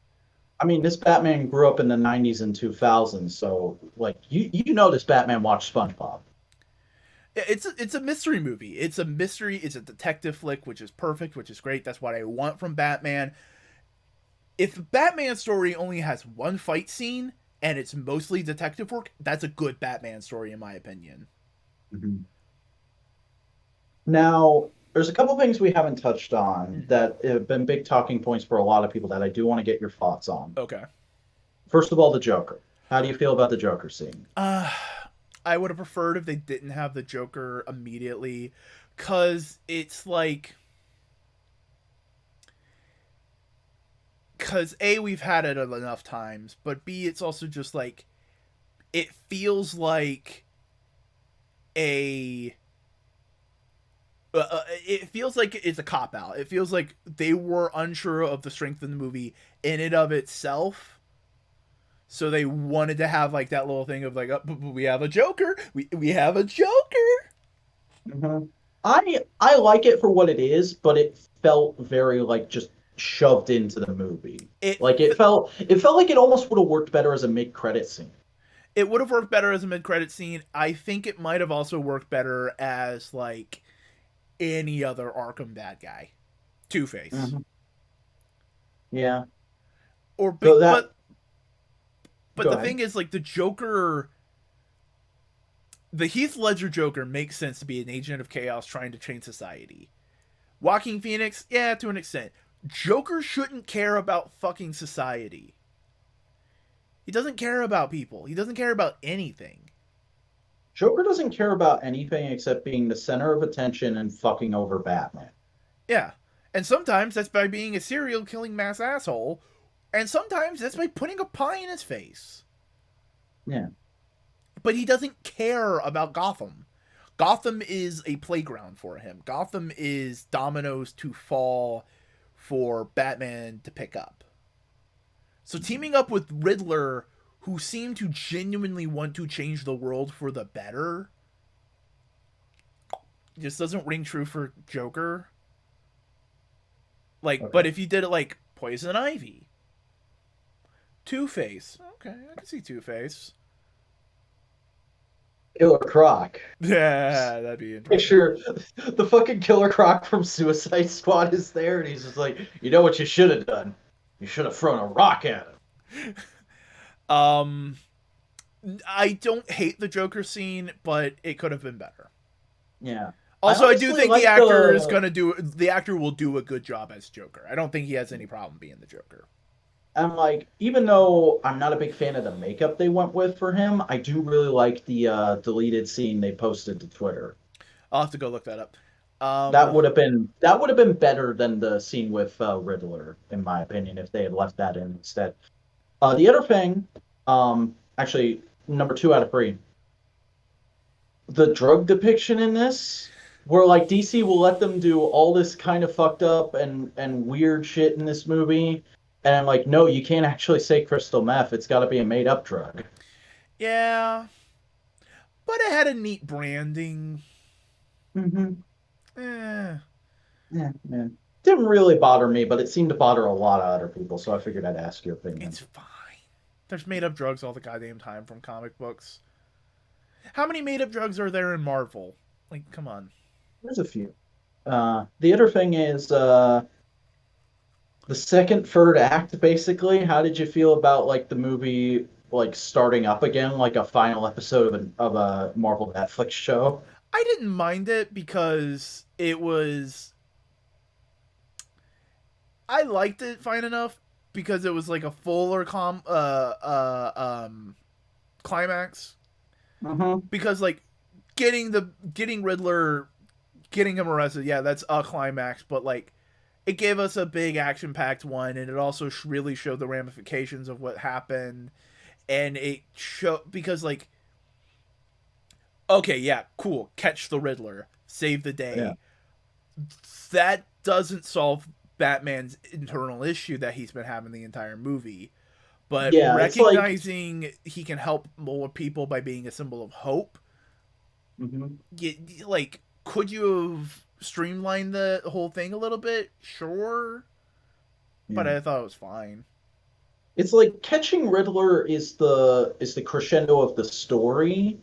I mean, this Batman grew up in the 90s and 2000s, so like you know this Batman watched SpongeBob. It's a mystery movie. It's a mystery. It's a detective flick, which is perfect, which is great. That's what I want from Batman. If Batman story only has one fight scene and it's mostly detective work, that's a good Batman story in my opinion. Mhm. Now, there's a couple things we haven't touched on that have been big talking points for a lot of people that I do want to get your thoughts on. Okay. First of all, the Joker. How do you feel about the Joker scene? Uh I would have preferred if they didn't have the Joker immediately cuz it's like because A, we've had it enough times, but B, it's also just like it feels like a it feels like it's a cop out. It feels like they were unsure of the strength of the movie in and of itself, so they wanted to have like that little thing of like, oh, we have a Joker, we have a Joker. hmm I like it for what it is, but it felt very like just shoved into the movie. It Like it felt like it almost would have worked better as a mid-credit scene. it would have worked better as a mid credit scene. I think it might have also worked better as like any other Arkham bad guy, Two Face, hmm Yeah. or So that but Go the ahead. thing is like the Joker, the Heath Ledger Joker makes sense to be an agent of chaos trying to change society. Joaquin Phoenix, yeah, to an extent. Joker shouldn't care about fucking society. He doesn't care about people. He doesn't care about anything. Joker doesn't care about anything except being the center of attention and fucking over Batman. Yeah. And sometimes that's by being a serial killing mass asshole. And sometimes that's by putting a pie in his face. Yeah. But he doesn't care about Gotham. Gotham is a playground for him. Gotham is dominoes to fall for Batman to pick up. So teaming up with Riddler, who seemed to genuinely want to change the world for the better, just doesn't ring true for Joker. Like, Okay. but if you did it like Poison Ivy, Two Face, okay, I can see Two Face. Killer Croc. Yeah, that'd be interesting. Picture the fucking Killer Croc from Suicide Squad is there, and he's just like, you know what you should have done? You should have thrown a rock at him. Um, I don't hate the Joker scene, but it could have been better. Yeah. I Also, I do honestly think the like actor is the gonna do. The actor will do a good job as Joker. I don't think he has any problem being the Joker. I'm like, even though I'm not a big fan of the makeup they went with for him, I do really like the deleted scene they posted to Twitter. I'll have to go look that up. That would have been better than the scene with Riddler, in my opinion, if they had left that in instead. The other thing, actually, number two out of three, the drug depiction in this, where like DC will let them do all this kind of fucked up and weird shit in this movie, and I'm like, no, you can't actually say crystal meth. It's got to be a made up drug. Yeah, but it had a neat branding. Mm-hmm. Eh, Yeah, yeah. Didn't really bother me, but it seemed to bother a lot of other people, so I figured I'd ask your it's opinion. fine. There's made up drugs all the goddamn time from comic books. How many made up drugs are there in Marvel? Like, come on. There's a few. The other thing is the second, third act, basically. How did you feel about like the movie like starting up again, like a final episode of a Marvel Netflix show? I didn't mind it because it was. I liked it fine enough because it was like a fuller climax. Mm-hmm. Because like getting Riddler, getting him arrested, yeah, that's a climax. But like it gave us a big action packed one, and it also really showed the ramifications of what happened, and it showed because like okay, yeah, cool, catch the Riddler, save the Yeah. day. That doesn't solve Batman's internal issue that he's been having the entire movie. But Yeah, it's like recognizing he can help more people by being a symbol of hope, mhm. like, could you have streamlined the whole thing a little bit? Sure, but Yeah. I thought it was fine. It's like catching Riddler is the crescendo of the story.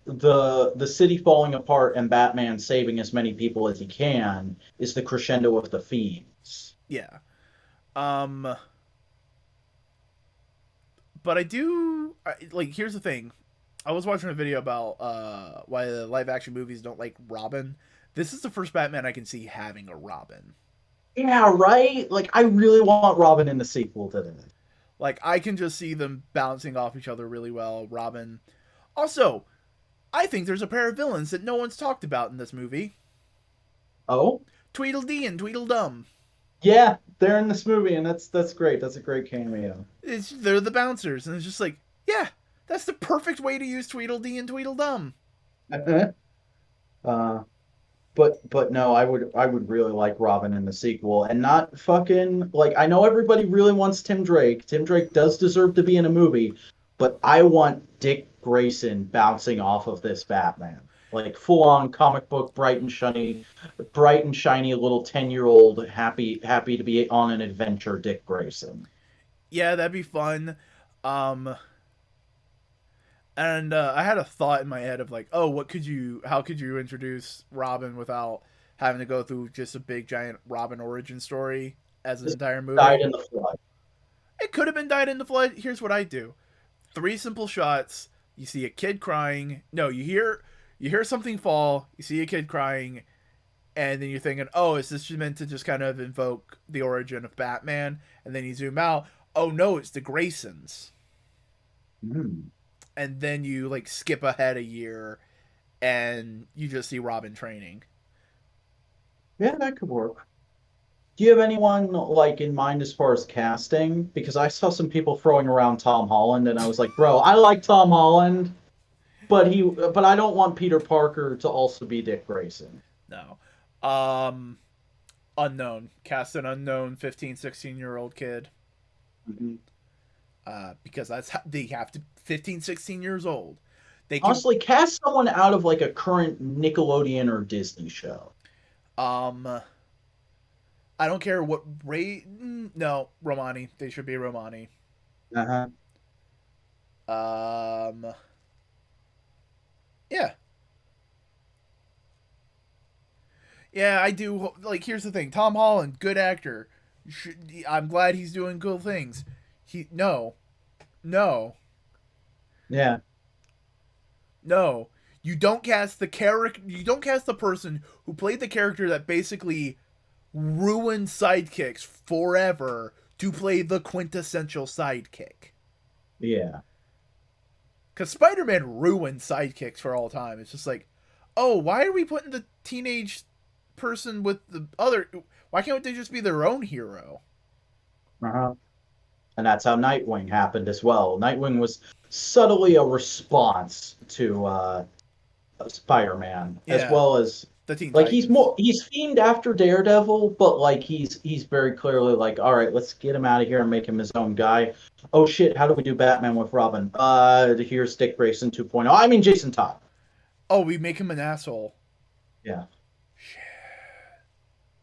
The city falling apart and Batman saving as many people as he can is the crescendo of the themes. Yeah. Um, but like. Here's the thing. I was watching a video about why the live action movies don't like Robin. This is the first Batman I can see having a Robin. Yeah, right? Like I really want Robin in the sequel to this. Like I can just see them bouncing off each other really well. Robin. Also, I think there's a pair of villains that no one's talked about in this movie. Oh? Tweedledee and Tweedledum. Yeah, they're in this movie, and that's great. That's a great cameo. They're the bouncers, and it's just like, yeah, that's the perfect way to use Tweedledee and Tweedledum. uh, but no, I would really like Robin in the sequel, and not fucking like I know everybody really wants Tim Drake. Tim Drake does deserve to be in a movie, but I want Dick Grayson bouncing off of this Batman. Like full on comic book, bright and shiny little 10-year-old happy to be on an adventure, Dick Grayson. Yeah, that'd be fun. Um, and I had a thought in my head of like, oh, how could you introduce Robin without having to go through just a big giant Robin origin story as an Just entire died movie? in the flood. It could have been Died in the Flood. Here's what I do: three simple shots. You see a kid crying. No, you hear something fall. You see a kid crying, and then you're thinking, oh, is this meant to just kind of invoke the origin of Batman? And then you zoom out. Oh no, it's the Graysons. Hmm. And then you like skip ahead a year, and you just see Robin training. Yeah, that could work. Do you have anyone like in mind as far as casting? Because I saw some people throwing around Tom Holland, and I was like, bro, I like Tom Holland, but I don't want Peter Parker to also be Dick Grayson. No, unknown. Cast an unknown 15, 16-year old kid. Mhm. Because that's how they have to 15, 16 years old. They can Honestly, cast someone out of like a current Nickelodeon or Disney show. um I don't care what no, Romani. They should be Romani. Uh-huh. Um yeah. Yeah, I do like here's the thing. Tom Holland, good actor. I'm glad he's doing cool things. He no. No. Yeah. No. You don't cast the character you don't cast the person who played the character that basically ruined sidekicks forever to play the quintessential sidekick. Yeah. Because Spider Man ruined sidekicks for all time. It's just like, oh, why are we putting the teenage person with the other. Why can't they just be their own hero? Uh-huh. And that's how Nightwing happened as well. Nightwing was subtly a response to Spider-Man, as Yeah, well as the Teen like Titans. he's themed after Daredevil, but like he's very clearly like, all right, let's get him out of here and make him his own guy. Oh shit, how do we do Batman with Robin? Here's Dick Grayson 2.0. I mean Jason Todd. Oh, we make him an asshole. Yeah.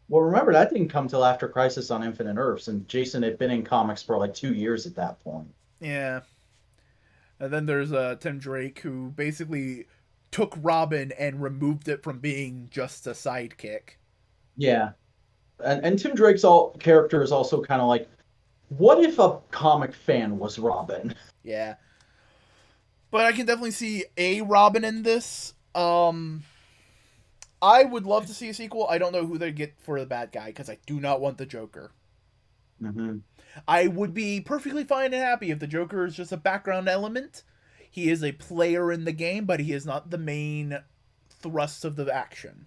Well, remember that didn't come till after Crisis on Infinite Earths, and Jason had been in comics for like 2 years at that point. Yeah. And then there's Tim Drake, who basically took Robin and removed it from being just a sidekick. Yeah, and Tim Drake's all character is also kind of like, what if a comic fan was Robin? Yeah. But I can definitely see a Robin in this. I would love to see a sequel. I don't know who they get for the bad guy because I do not want the Joker. Hmm. I would be perfectly fine and happy if the Joker is just a background element. He is a player in the game, but he is not the main thrust of the action.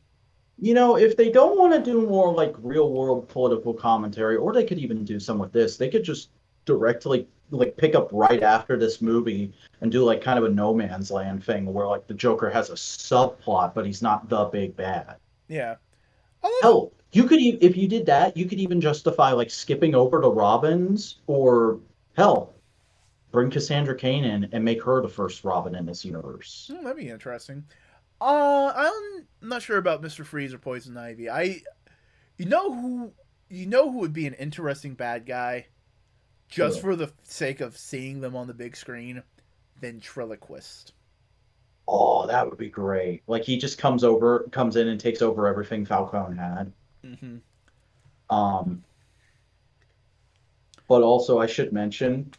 You know, if they don't want to do more like real world political commentary, or they could even do some with this, they could just directly like pick up right after this movie and do like kind of a no man's land thing where like the Joker has a subplot, but he's not the big bad. Yeah. I love Hell, if you did that, you could even justify like skipping over to Robin's, or hell, bring Cassandra Cain in and make her the first Robin in this universe. that'd be interesting. I'm not sure about Mr. Freeze or Poison Ivy. You know who you know who would be an interesting bad guy just Ugh. for the sake of seeing them on the big screen? Ventriloquist. Oh, that would be great. Like he just comes in and takes over everything Falcone had. Mm-hmm. Um, but also I should mention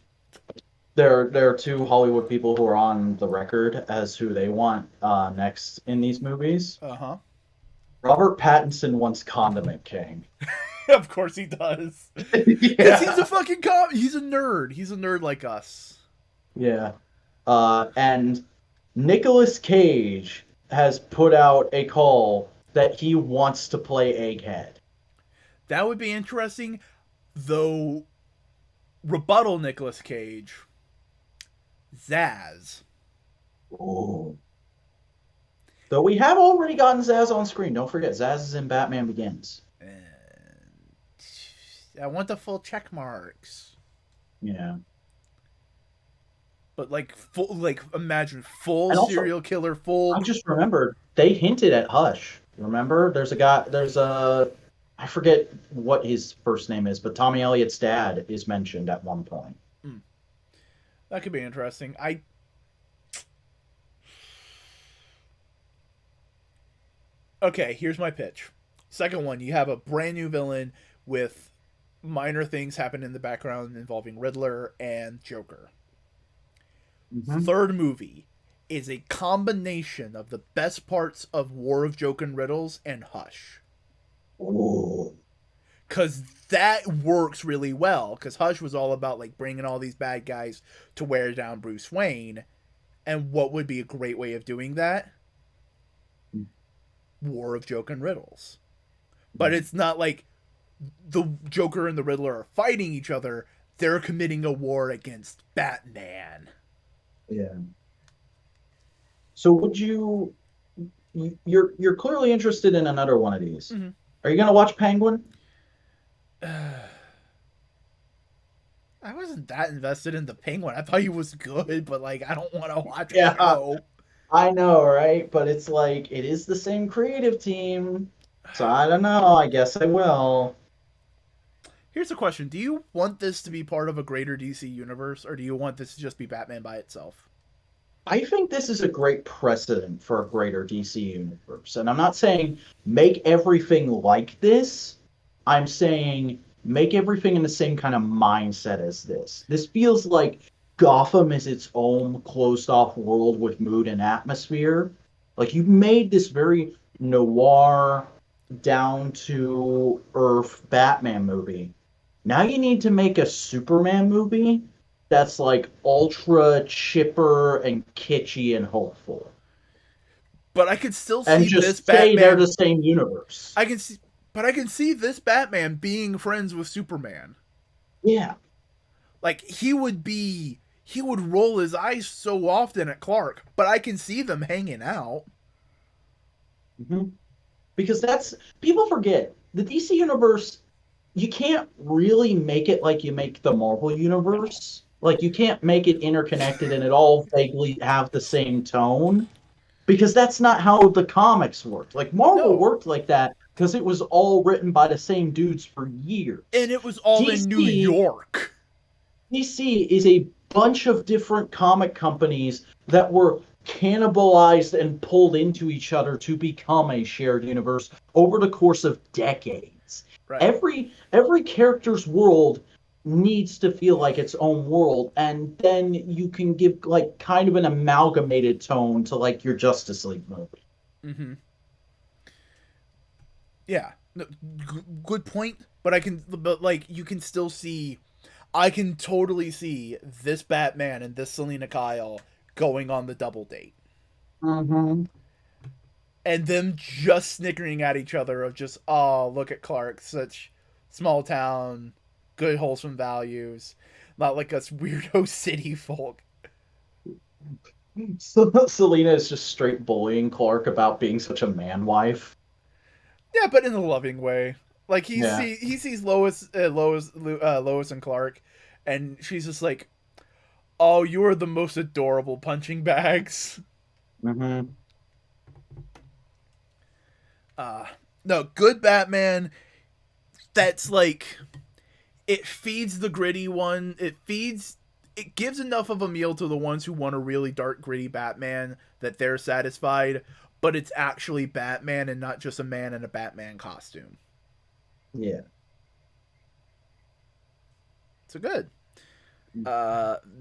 there are two Hollywood people who are on the record as who they want next in these movies. Uh huh. Robert Pattinson wants Condiment King. Of course he does. Because he's a Yeah. fucking he's a nerd. He's a nerd like us. Yeah. And Nicolas Cage has put out a call that he wants to play Egghead. That would be interesting, though. Rebuttal Nicolas Cage. Zaz. Oh. Though we have already gotten Zaz on screen. Don't forget, Zaz is in Batman Begins. And I want the full check marks. Yeah. But like full, like imagine full And also, serial killer, full. I just remembered they hinted at Hush. Remember? I forget what his first name is, but Tommy Elliott's dad is mentioned at one point. That could be interesting. Okay, here's my pitch. Second one, you have a brand new villain with minor things happen in the background involving Riddler and Joker. Mm-hmm. Third movie is a combination of the best parts of War of Joke and Riddles and Hush. Ooh. Because that works really well. Because Hush was all about like bringing all these bad guys to wear down Bruce Wayne. And what would be a great way of doing that? War of Joke and Riddles. But it's not like the Joker and the Riddler are fighting each other. They're committing a war against Batman. Yeah. So you're clearly interested in another one of these. Mm-hmm. Are you gonna watch Penguin? I wasn't that invested in the Penguin. I thought he was good, but like I don't want to watch Yeah. a show. I know, right? But it's like it is the same creative team. So I don't know. I guess I will. Here's a question. Do you want this to be part of a greater DC universe, or do you want this to just be Batman by itself? I think this is a great precedent for a greater DC universe. And I'm not saying make everything like this. I'm saying make everything in the same kind of mindset as this. This feels like Gotham is its own closed off world with mood and atmosphere. Like you made this very noir, down to earth Batman movie. Now you need to make a Superman movie that's like ultra chipper and kitschy and hopeful. But I can still And see this just say they're Batman. the same universe. I can see this Batman being friends with Superman. Yeah. Like he would roll his eyes so often at Clark, but I can see them hanging out. Mm-hmm. Because that's people forget the DC universe. You can't really make it like you make the Marvel universe. Like you can't make it interconnected and it all vaguely have the same tone because that's not how the comics worked. Like Marvel worked like that because it was all written by the same dudes for years. And it was all in New York. DC is a bunch of different comic companies that were cannibalized and pulled into each other to become a shared universe over the course of decades. Right. Every character's world needs to feel like its own world, and then you can give like kind of an amalgamated tone to like your Justice League movie. Mm-hmm. Yeah, no, good point. But like you can still see, I can totally see this Batman and this Selena Kyle going on the double date. Mm-hmm. And them just snickering at each other of just, oh, look at Clark, such small town, good wholesome values, not like us weirdo city folk. So Selena is just straight bullying Clark about being such a man wife. Yeah, but in a loving way. Like he sees Lois and Clark, and she's just like, "Oh, you are the most adorable punching bags." Mm-hmm. No, good Batman. That's like, it feeds the gritty one. It gives enough of a meal to the ones who want a really dark, gritty Batman that they're satisfied. But it's actually Batman and not just a man in a Batman costume. Yeah. So good.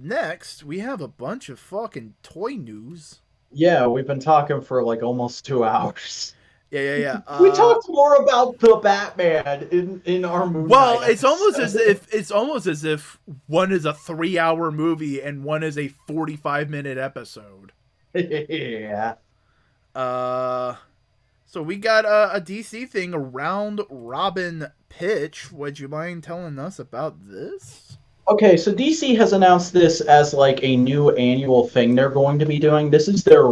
Next, we have a bunch of fucking toy news. Yeah, we've been talking for like almost 2 hours. Yeah. We talked more about the Batman in our movie. Well, it's almost as if one is a 3-hour movie and one is a 45-minute episode. Yeah. So we got a DC thing, a round robin pitch. Would you mind telling us about this? Okay, so DC has announced this as like a new annual thing they're going to be doing. This is their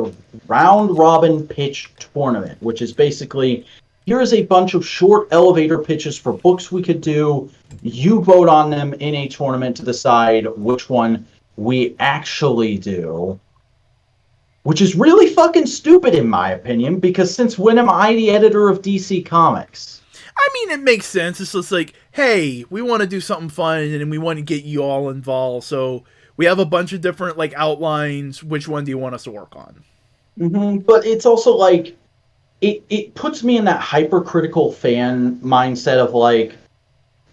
round robin pitch tournament, which is basically here is a bunch of short elevator pitches for books we could do. You vote on them in a tournament to decide which one we actually do. Which is really fucking stupid in my opinion, because since when am I the editor of DC Comics? I mean, it makes sense. It's just like, hey, we want to do something fun and we want to get you all involved. So we have a bunch of different like outlines. Which one do you want us to work on? But it's also like it puts me in that hypercritical fan mindset of like,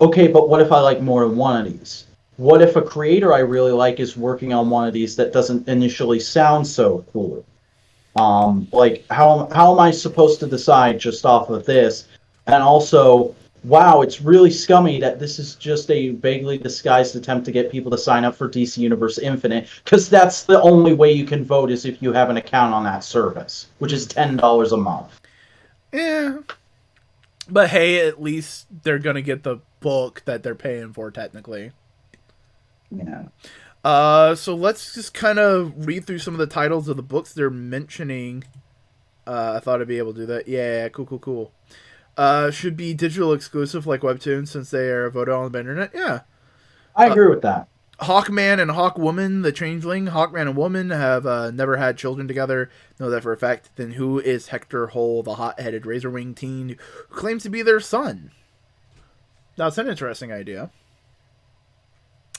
okay, but what if I like more than one of these? What if a creator I really like is working on one of these that doesn't initially sound so cool? Like how am I supposed to decide just off of this? And also, wow, it's really scummy that this is just a vaguely disguised attempt to get people to sign up for DC Universe Infinite, because that's the only way you can vote is if you have an account on that service, which is $10 a month. Yeah. But hey, at least they're going to get the book that they're paying for, technically. Yeah. So let's just kind of read through some of the titles of the books they're mentioning. I thought I'd be able to do that. Yeah, cool. Should be digital exclusive like Webtoon since they are voted on the internet. Yeah. I agree with that. Hawkman and Hawkwoman, the changeling. Hawkman and Woman have never had children together. Know that for a fact. Then who is Hector Hole, the hot-headed razor-winged teen who claims to be their son? That's an interesting idea.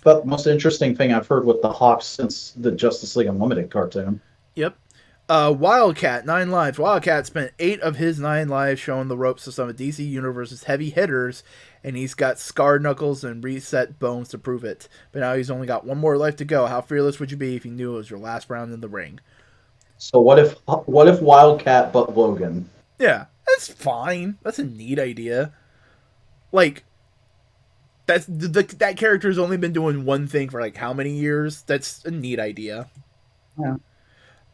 But the most interesting thing I've heard with the Hawks since the Justice League Unlimited cartoon. Yep. Wildcat, 9 lives. Wildcat spent 8 of his 9 lives showing the ropes to some of DC Universe's heavy hitters, and he's got scarred knuckles and reset bones to prove it. But now he's only got one more life to go. How fearless would you be if you knew it was your last round in the ring? So what if Wildcat but Logan? Yeah, that's fine. That's a neat idea. Like, that character's only been doing one thing for like how many years? That's a neat idea. Yeah.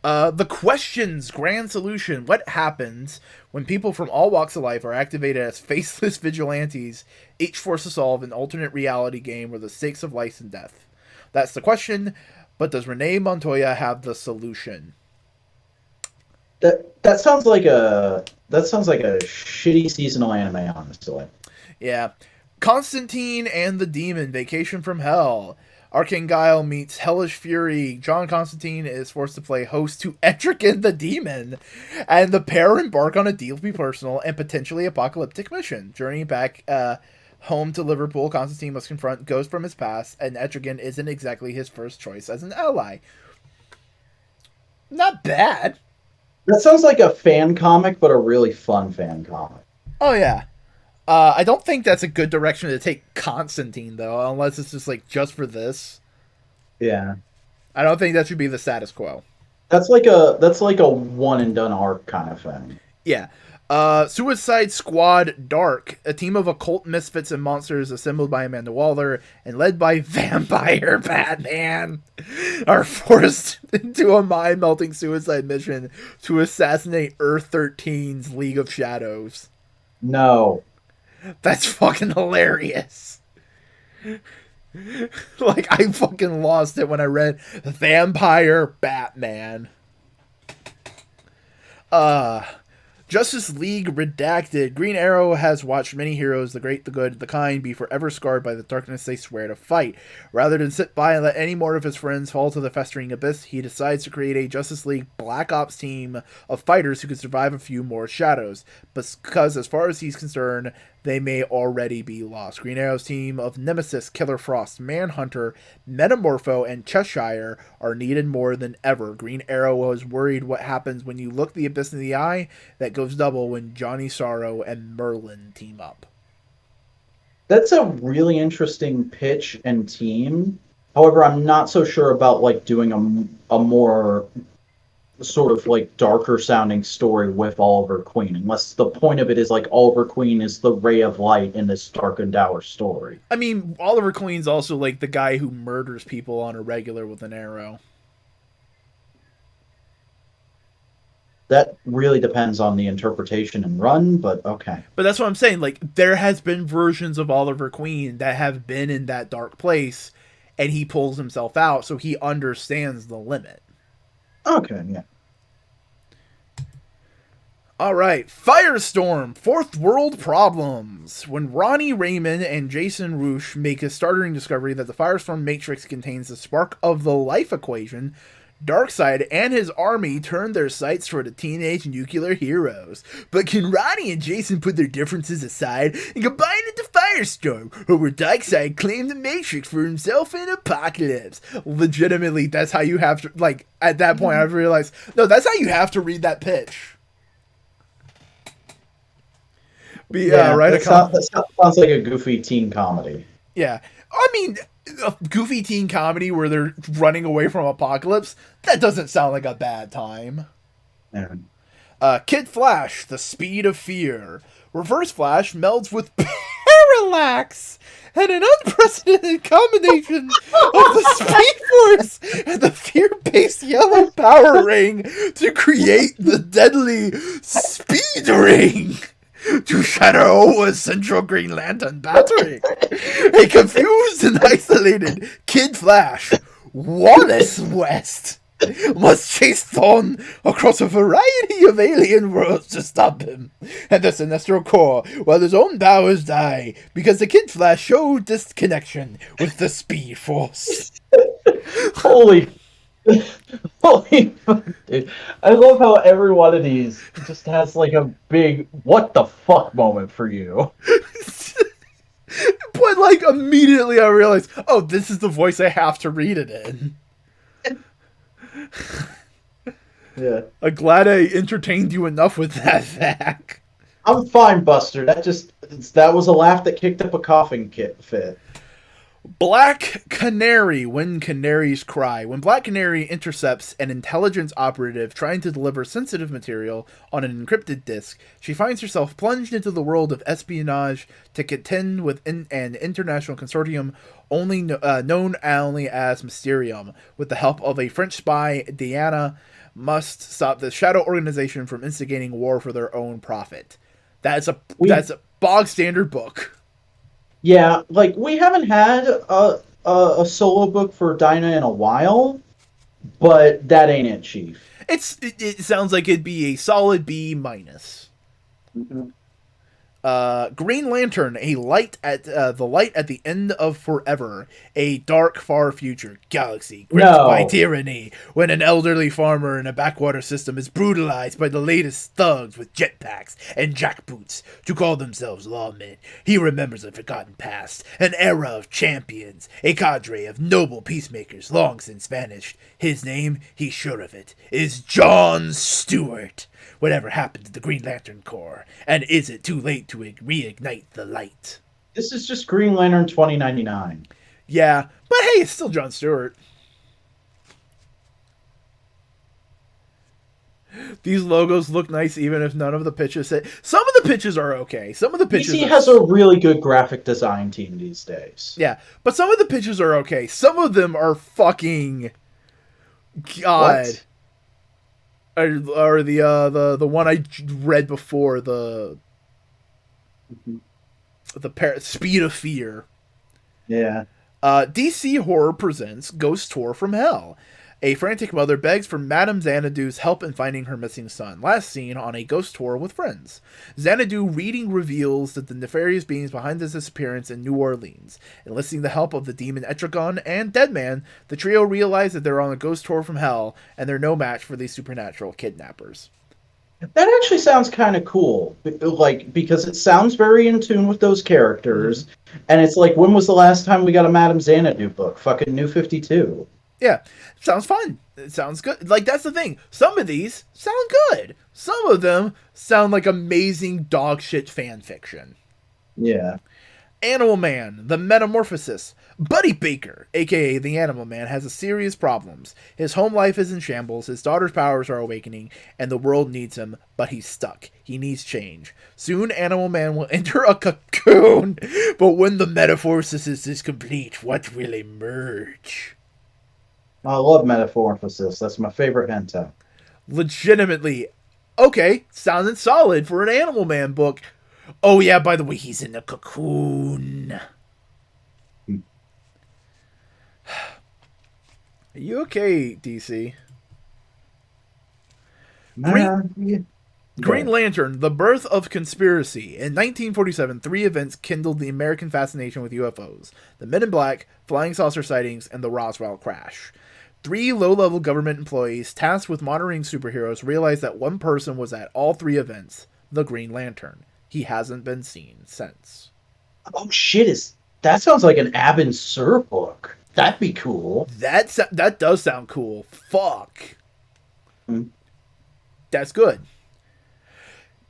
The questions, grand solution. What happens when people from all walks of life are activated as faceless vigilantes, each forced to solve an alternate reality game where the stakes of life and death? That's the question, but does Renee Montoya have the solution? That sounds like a shitty seasonal anime, honestly. Yeah. Constantine and the Demon, Vacation from Hell. Arcane Guile meets Hellish Fury. John Constantine is forced to play host to Etrigan the Demon, and the pair embark on a deeply personal and potentially apocalyptic mission. Journeying back home to Liverpool, Constantine must confront ghosts from his past, and Etrigan isn't exactly his first choice as an ally. Not bad. That sounds like a fan comic, but a really fun fan comic. Oh, yeah. I don't think that's a good direction to take Constantine, though, unless it's just like just for this. Yeah. I don't think that should be the status quo. That's like a one and done arc kind of thing. Yeah. Suicide Squad Dark, a team of occult misfits and monsters assembled by Amanda Waller and led by Vampire Batman are forced into a mind-melting suicide mission to assassinate Earth 13's League of Shadows. No. That's fucking hilarious. Like, I fucking lost it when I read Vampire Batman. Justice League Redacted. Green Arrow has watched many heroes, the great, the good, the kind, be forever scarred by the darkness they swear to fight. Rather than sit by and let any more of his friends fall to the festering abyss, he decides to create a Justice League Black Ops team of fighters who can survive a few more shadows. Because as far as he's concerned, they may already be lost. Green Arrow's team of Nemesis, Killer Frost, Manhunter, Metamorpho, and Cheshire are needed more than ever. Green Arrow was worried what happens when you look the abyss in the eye. That goes double when Johnny Sorrow and Merlin team up. That's a really interesting pitch and team. However, I'm not so sure about like doing a more sort of like darker sounding story with Oliver Queen, unless the point of it is like Oliver Queen is the ray of light in this dark and dour story. I mean, Oliver Queen's also like the guy who murders people on a regular with an arrow. that really depends on the interpretation and run, but okay. But that's what I'm saying. Like, there has been versions of Oliver Queen that have been in that dark place, and he pulls himself out, so he understands the limit. Okay, yeah. All right, Firestorm, Fourth World Problems. When Ronnie Raymond and Jason Roosh make a startling discovery that the Firestorm Matrix contains the spark of the life equation, Darkseid and his army turn their sights toward the teenage nuclear heroes. But can Ronnie and Jason put their differences aside and combine into Firestorm, or will Darkseid claim the Matrix for himself in Apocalypse? Legitimately, that's how you have to, like, at that point I've realized, no, that's how you have to read that pitch. Right. That sounds like a goofy teen comedy. Yeah. I mean, a goofy teen comedy where they're running away from Apocalypse, that doesn't sound like a bad time. Yeah. Kid Flash, The Speed of Fear. Reverse Flash melds with Parallax and an unprecedented combination of the Speed Force and the fear-based yellow power ring to create the deadly Speed Ring to shatter a central Green Lantern battery. A confused and isolated Kid Flash, Wallace West, must chase Thawne across a variety of alien worlds to stop him and the Sinestro Corps, while his own powers die because the Kid Flash showed disconnection with the Speed Force. Holy fuck, dude. I love how every one of these just has like a big what the fuck moment for you. But like immediately I realized, oh, this is the voice I have to read it in. Yeah. I'm glad I entertained you enough with that fact. I'm fine, Buster. That was a laugh that kicked up a coughing fit. Black Canary, When Canaries Cry. When Black Canary intercepts an intelligence operative trying to deliver sensitive material on an encrypted disk, she finds herself plunged into the world of espionage to contend with an international consortium known only as Mysterium. With the help of a French spy, Diana must stop the Shadow Organization from instigating war for their own profit. That's a bog standard book. Yeah, like we haven't had a solo book for Dinah in a while, but that ain't it, Chief. It sounds like it'd be a solid B minus. Mm-hmm. Green Lantern, a light at the light at the end of forever, a dark far future galaxy gripped by tyranny. When an elderly farmer in a backwater system is brutalized by the latest thugs with jetpacks and jackboots to call themselves lawmen, he remembers a forgotten past, an era of champions, a cadre of noble peacemakers long since vanished. His name, he's sure of it, is John Stewart. Whatever happened to the Green Lantern Corps? And is it too late to reignite the light? This is just Green Lantern 2099. Yeah, but hey, it's still John Stewart. These logos look nice even if none of the pitches say... Some of the pitches are okay. Some of the pitches DC has a really good graphic design team these days. Yeah, but some of the pitches are okay. Some of them are fucking... God. What? Or the one I read before, the Speed of Fear. Yeah. DC Horror presents Ghost Tour from Hell. A frantic mother begs for Madame Xanadu's help in finding her missing son, last seen on a ghost tour with friends. Xanadu reading reveals that the nefarious beings behind his disappearance in New Orleans. Enlisting the help of the demon Etrigon and Deadman, the trio realize that they're on a ghost tour from Hell, and they're no match for these supernatural kidnappers. That actually sounds kind of cool, like, because it sounds very in tune with those characters, and it's like, when was the last time we got a Madame Xanadu book? Fucking New 52. Yeah, sounds fun. It sounds good. Like, that's the thing. Some of these sound good. Some of them sound like amazing dog shit fan fiction. Yeah. Animal Man, The Metamorphosis. Buddy Baker, aka the Animal Man, has serious problems. His home life is in shambles, his daughter's powers are awakening, and the world needs him, but he's stuck. He needs change. Soon, Animal Man will enter a cocoon, but when the metamorphosis is complete, what will emerge? I love Metamorphosis. That's my favorite hentai. Legitimately, Okay, sounding solid for an Animal Man book. Oh yeah, by the way, he's in the cocoon. Are you okay, DC? Green Yeah. Green Good. Lantern: The Birth of Conspiracy. In 1947, three events kindled the American fascination with UFOs: the Men in Black, flying saucer sightings, and the Roswell crash. Three low-level government employees tasked with monitoring superheroes realized that one person was at all three events: the Green Lantern. He hasn't been seen since. Oh shit! Is that sounds like an Abin Sur book? That'd be cool. That does sound cool. Fuck. Hmm. That's good.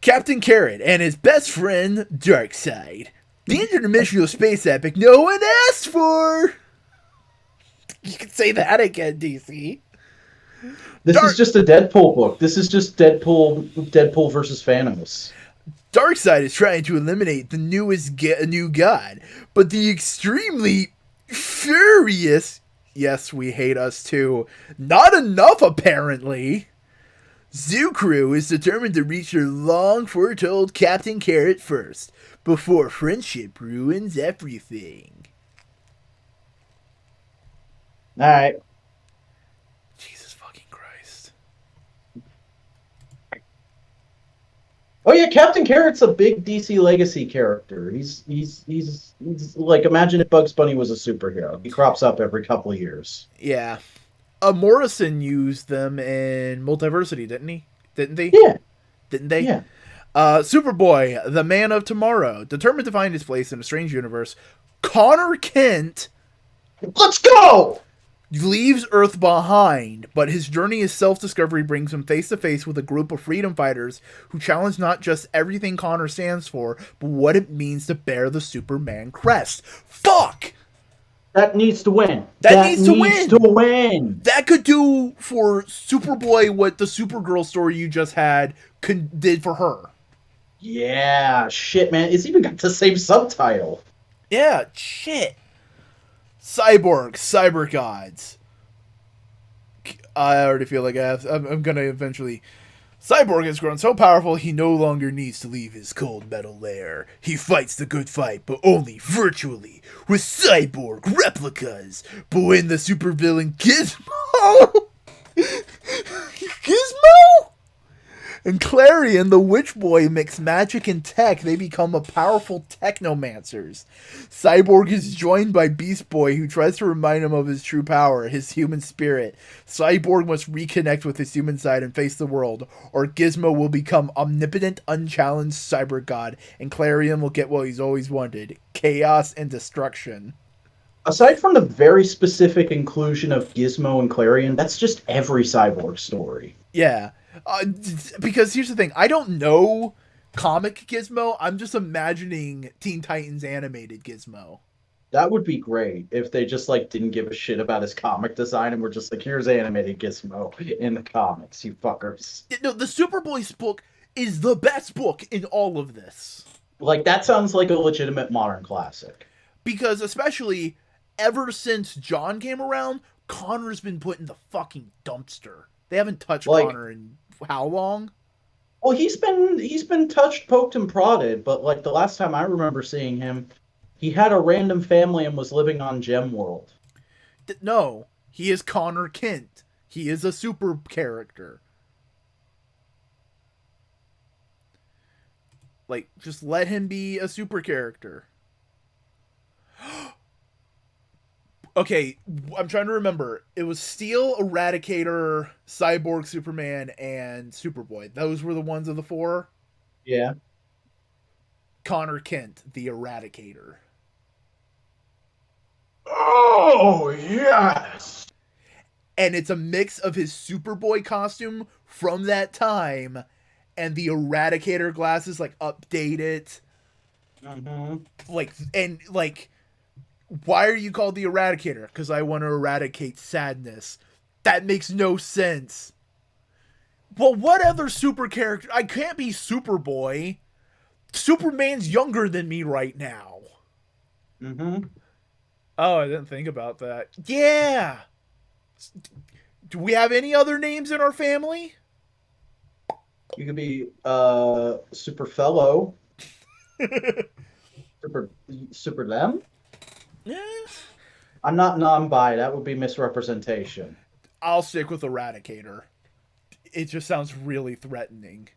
Captain Carrot and his best friend, Darkseid. The interdimensional space epic no one asked for! You can say that again, DC. This is Dark just a Deadpool book. This is just Deadpool versus Thanos. Darkseid is trying to eliminate the new god, but the extremely furious, yes, we hate us too, not enough apparently. Zoo Crew is determined to reach their long foretold Captain Carrot first, before friendship ruins everything. All right. Jesus fucking Christ. Oh yeah, Captain Carrot's a big DC Legacy character. He's like, imagine if Bugs Bunny was a superhero. He crops up every couple of years. Yeah. Morrison used them in Multiversity, didn't he? Didn't they? Yeah, Didn't they? yeah. Superboy, the man of tomorrow, determined to find his place in a strange universe, Connor Kent Let's go. leaves Earth behind, but his journey as self-discovery brings him face to face with a group of freedom fighters who challenge not just everything Connor stands for, but what it means to bear the Superman crest. Fuck! That needs to win. That needs to win. To win. That could do for Superboy what the Supergirl story you just had did for her. Yeah, shit, man. It's even got the same subtitle. Yeah, shit. Cyborg, cyber gods. I already feel like I'm gonna eventually. Cyborg has grown so powerful he no longer needs to leave his cold metal lair. He fights the good fight, but only virtually, with cyborg replicas. But when the supervillain Gizmo... Gizmo? And Clarion, the witch boy, mix magic and tech. They become a powerful technomancers. Cyborg is joined by Beast Boy, who tries to remind him of his true power, his human spirit. Cyborg must reconnect with his human side and face the world, or Gizmo will become omnipotent, unchallenged cyber god, and Clarion will get what he's always wanted: chaos and destruction. Aside from the very specific inclusion of Gizmo and Clarion, that's just every Cyborg story. Yeah. Because here's the thing, I don't know comic Gizmo. I'm just imagining Teen Titans animated Gizmo. That would be great if they just like didn't give a shit about his comic design and were just like, here's animated Gizmo in the comics, you fuckers. No, the Superboy's book is the best book in all of this. Like, that sounds like a legitimate modern classic. Because especially ever since John came around, Connor's been put in the fucking dumpster. They haven't touched Connor in how long? Well, he's been touched, poked, and prodded, but like the last time I remember seeing him, he had a random family and was living on Gem World. No, he is Connor Kent. He is a super character. Like, just let him be a super character. Okay, I'm trying to remember. It was Steel, Eradicator, Cyborg, Superman, and Superboy. Those were the ones of the four. Yeah. Connor Kent, the Eradicator. Oh, yes! And it's a mix of his Superboy costume from that time and the Eradicator glasses, like, updated. Mm-hmm. Like, why are you called the Eradicator? Because I want to eradicate sadness. That makes no sense. Well, what other super character? I can't be Superboy. Superman's younger than me right now. Mm-hmm. Oh, I didn't think about that. Yeah. Do we have any other names in our family? You could be Super Fellow, Super Super Them. Yeah. I'm not non-bi. That would be misrepresentation. I'll stick with Eradicator. It just sounds really threatening.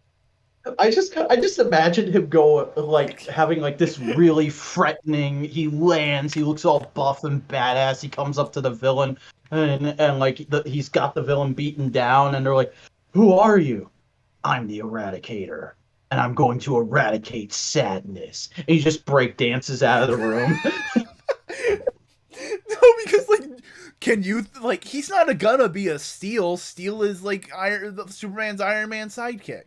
I just imagine him go like having like this really threatening. He lands. He looks all buff and badass. He comes up to the villain, and like he's got the villain beaten down, and they're like, "Who are you? I'm the Eradicator, and I'm going to eradicate sadness." And he just break dances out of the room. No, because like, can you like? He's not gonna be a Steel. Steel is like Superman's Iron Man sidekick.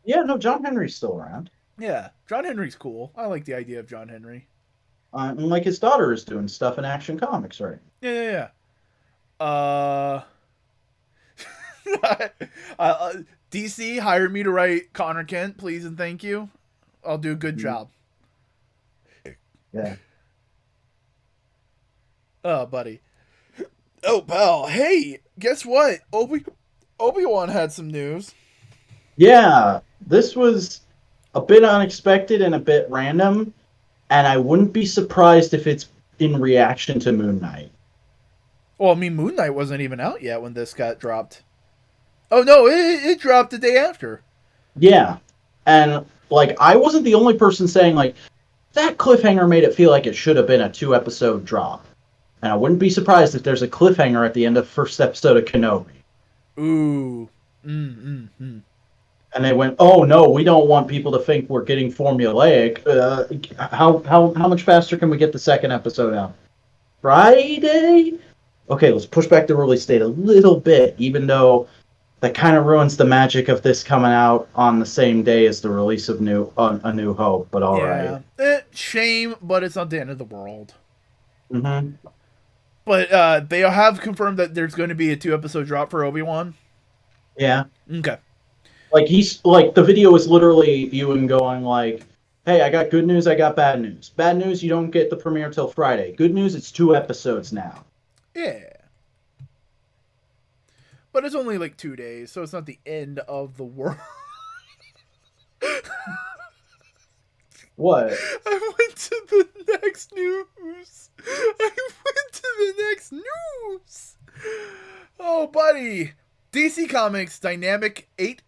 Yeah, no, John Henry's still around. Yeah, John Henry's cool. I like the idea of John Henry. And like his daughter is doing stuff in Action Comics, right? Yeah, yeah, yeah. Uh, DC hired me to write Connor Kent, please and thank you. I'll do a good job. Yeah. Oh, buddy. Oh, pal. Hey, guess what? Obi-Wan had some news. Yeah, this was a bit unexpected and a bit random, and I wouldn't be surprised if it's in reaction to Moon Knight. Well, I mean, Moon Knight wasn't even out yet when this got dropped. Oh no, it dropped the day after. Yeah, and like I wasn't the only person saying like that cliffhanger made it feel like it should have been a 2 episode drop, and I wouldn't be surprised if there's a cliffhanger at the end of the first episode of Kenobi. Ooh. And they went, "Oh no, we don't want people to think we're getting formulaic. How much faster can we get the second episode out? Friday? Okay, let's push back the release date a little bit, even though that kind of ruins the magic of this coming out on the same day as the release of A New Hope. But all right, Shame, but it's not the end of the world. Mm-hmm. But they have confirmed that there's going to be a 2 episode drop for Obi-Wan. Yeah. Okay. Like he's like the video is literally Ewan going like, "Hey, I got good news, I got bad news. Bad news, you don't get the premiere till Friday. Good news, it's 2 episodes now." Yeah. But it's only like 2 days, so it's not the end of the world. What? I went to the next news. Oh, buddy. DC Comics Dynamic 8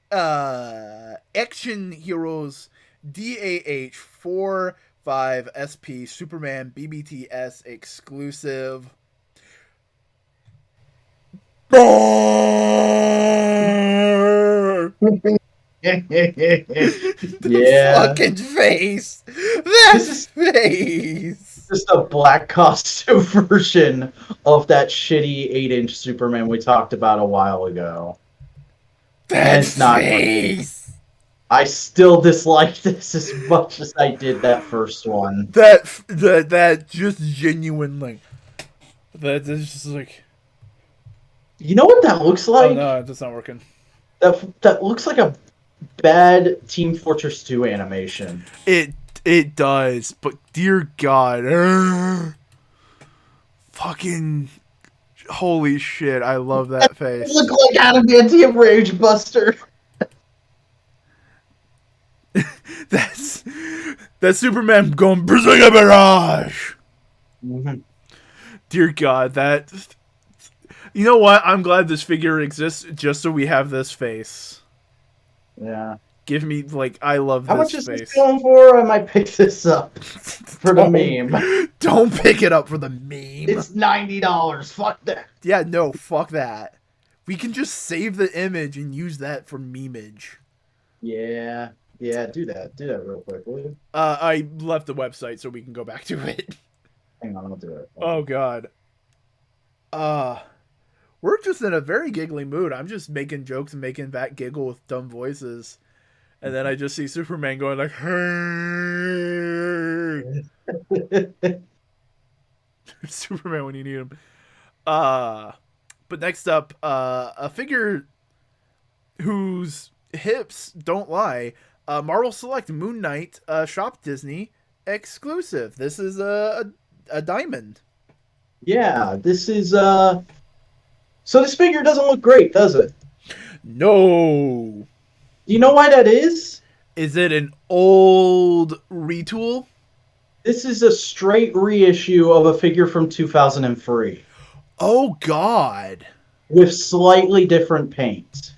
Action Heroes DAH 45 SP Superman BBTS exclusive. Yeah. Fucking face. That face. Just a black costume version of that shitty 8-inch Superman we talked about a while ago. That face. I still dislike this as much as I did that first one. That just genuinely. That is just like. You know what that looks like? Oh no, that's not working. That looks like a bad Team Fortress 2 animation. It does, but dear God, fucking holy shit! I love that face. Look like Adamantium Rage Buster. That's Superman going berserk a barrage. Mm-hmm. Dear God, that. You know what? I'm glad this figure exists just so we have this face. Yeah. Give me I love this face. How much is this going for? I might pick this up for the meme. Don't pick it up for the meme. It's $90. Fuck that. Yeah, no, fuck that. We can just save the image and use that for memeage. Yeah. Yeah, do that. Do that real quick, will you? I left the website so we can go back to it. Hang on, I'll do it. Oh God. We're just in a very giggly mood. I'm just making jokes and making that giggle with dumb voices. And then I just see Superman going like, hey. Superman when you need him. But next up, a figure whose hips don't lie. Marvel Select Moon Knight Shop Disney exclusive. This is a diamond. Yeah, this is so this figure doesn't look great, does it? No. Do you know why that is? Is it an old retool? This is a straight reissue of a figure from 2003 Oh God. with slightly different paint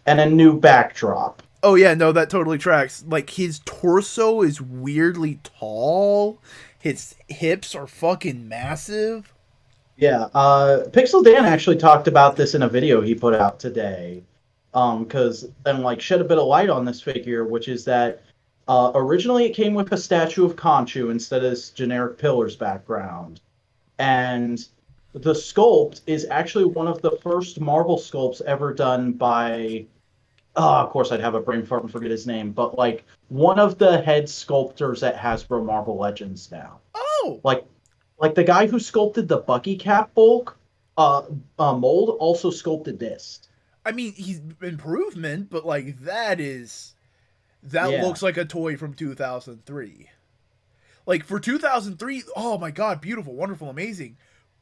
and a new backdrop. Oh yeah, no, that totally tracks. Like his torso is weirdly tall. His hips are fucking massive. Yeah, Pixel Dan actually talked about this in a video he put out today. Because and like shed a bit of light on this figure, which is that originally it came with a statue of Conchu instead of this generic pillars background, and the sculpt is actually one of the first Marvel sculpts ever done by. Of course, I'd have a brain fart and forget his name, but like one of the head sculptors at Hasbro Marvel Legends now. Oh, Like like the guy who sculpted the Bucky Cap bulk mold also sculpted this. I mean he's improvement, but like that Yeah. looks like a toy from 2003. Like for 2003, oh my god, beautiful, wonderful, amazing.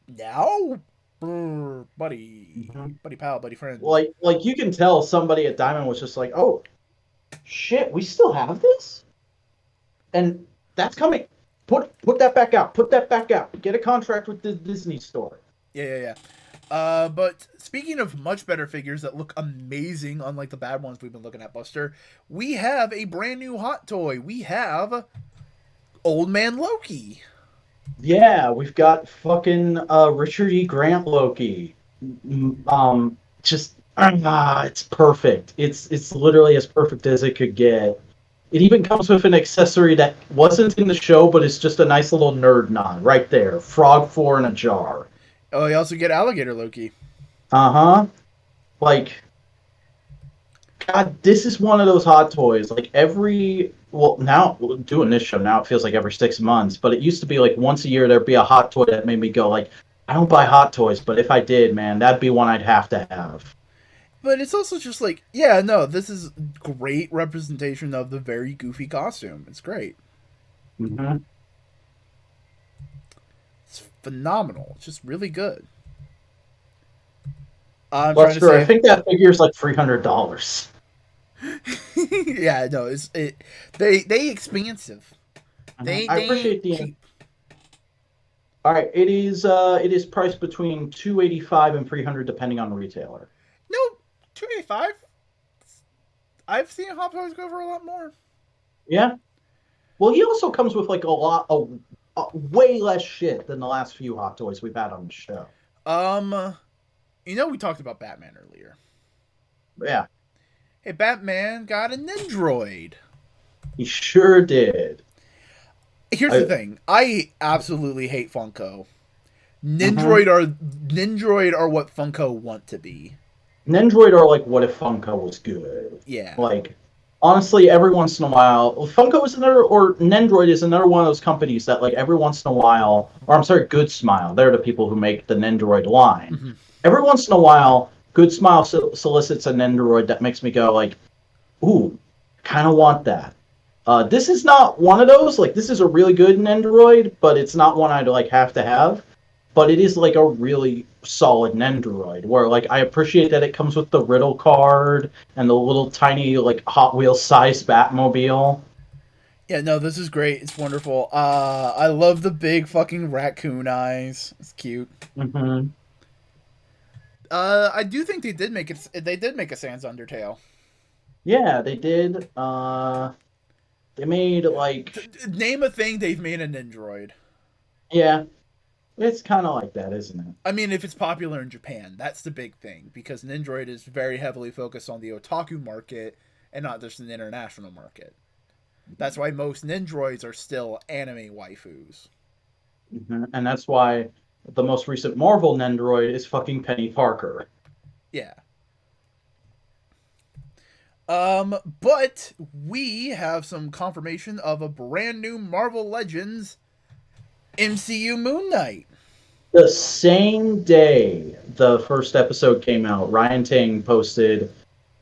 Now, buddy, Mhm. buddy pal, buddy friend. Like you can tell somebody at Diamond was just like, "Oh, shit, we still have this?" And that's coming. Put that back out. Put that back out. Get a contract with the Disney store. Yeah. But speaking of much better figures that look amazing, unlike the bad ones we've been looking at, Buster, we have a brand new hot toy. We have Old Man Loki. Yeah, we've got fucking Richard E. Grant Loki. Just it's perfect. It's literally as perfect as it could get. It even comes with an accessory that wasn't in the show, but it's just a nice little nerd nod right there. Frog 4 in a jar. Oh, you also get Alligator Loki. Uh-huh. Like, God, this is one of those hot toys. Like now doing this show now, it feels like every 6 months. But it used to be like once a year there'd be a hot toy that made me go like, I don't buy hot toys, but if I did, man, that'd be one I'd have to have. But it's also just like, yeah, no, this is great representation of the very goofy costume. It's great. Mm-hmm. It's phenomenal. It's just really good. I'm trying to Buster, I say, think that figure's like $300. yeah, no, they expansive. I appreciate the. Cheap. All right, it is priced between 285 and 300 depending on the retailer. No, 285. I've seen hot toys go for a lot more. Yeah. Well, he also comes with like a lot of way less shit than the last few hot toys we've had on the show. We talked about Batman earlier. Yeah, Hey, Batman got an Nendroid. he sure did. Here's the thing. I absolutely hate Funko. Nendroid are what Funko want to be. Nendroid are like what if Funko was good. Yeah. Like, honestly, every once in a while, Funko is another, or Nendroid is another one of those companies that like every once in a while, or I'm sorry, Good Smile. They're the people who make the Nendroid line. Mm-hmm. Every once in a while, Good Smile solicits a Nendroid that makes me go like, ooh, kind of want that. This is not one of those. Like, this is a really good Nendoroid, but it's not one I'd like have to have. But it is like a really solid Nendoroid, where like I appreciate that it comes with the Riddle card and the little tiny like Hot Wheels size Batmobile. Yeah, no, this is great. It's wonderful. I love the big fucking raccoon eyes. It's cute. Mm-hmm. I do think they did make it. They did make a Sans Undertale. Yeah, they did. They made like Name a thing they've made an Nendroid. yeah, it's kind of like that, isn't it? I mean, if it's popular in Japan, that's the big thing because Nendroid is very heavily focused on the otaku market and not just an international market. That's why most Nendroids are still anime waifus. Mm-hmm. And that's why the most recent Marvel Nendoroid is fucking Penny Parker. Yeah. But we have some confirmation of a brand new Marvel Legends MCU Moon Knight. The same day the first episode came out, Ryan Ting posted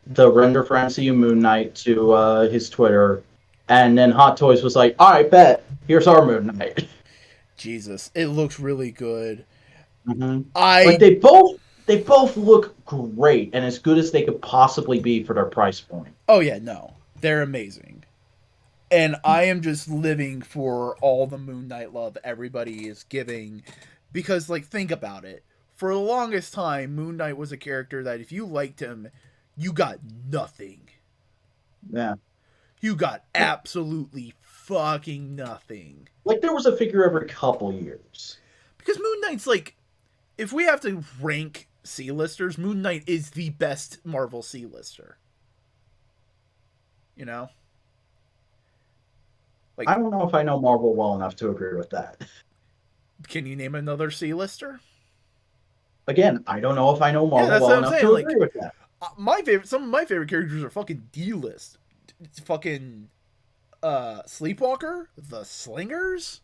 the render for MCU Moon Knight to his Twitter, and then Hot Toys was like, "All right, bet. Here's our Moon Knight." Jesus, it looks really good. Mm-hmm. I Like they both look great and as good as they could possibly be for their price point. Oh yeah, no, they're amazing, and I am just living for all the Moon Knight love everybody is giving, because like think about it. For the longest time, Moon Knight was a character that if you liked him, you got nothing. Yeah. You got absolutely fucking nothing. Like there was a figure every couple years. Because Moon Knight's like, if we have to rank C-listers, Moon Knight is the best Marvel C-lister. You know? Like, I don't know if I know Marvel well enough to agree with that. can you name another C-lister? Again, I don't know if I know Yeah, Marvel that's well what I'm enough saying. to Like, agree with that. some of my favorite characters are fucking D-list. It's fucking Sleepwalker, the Slingers.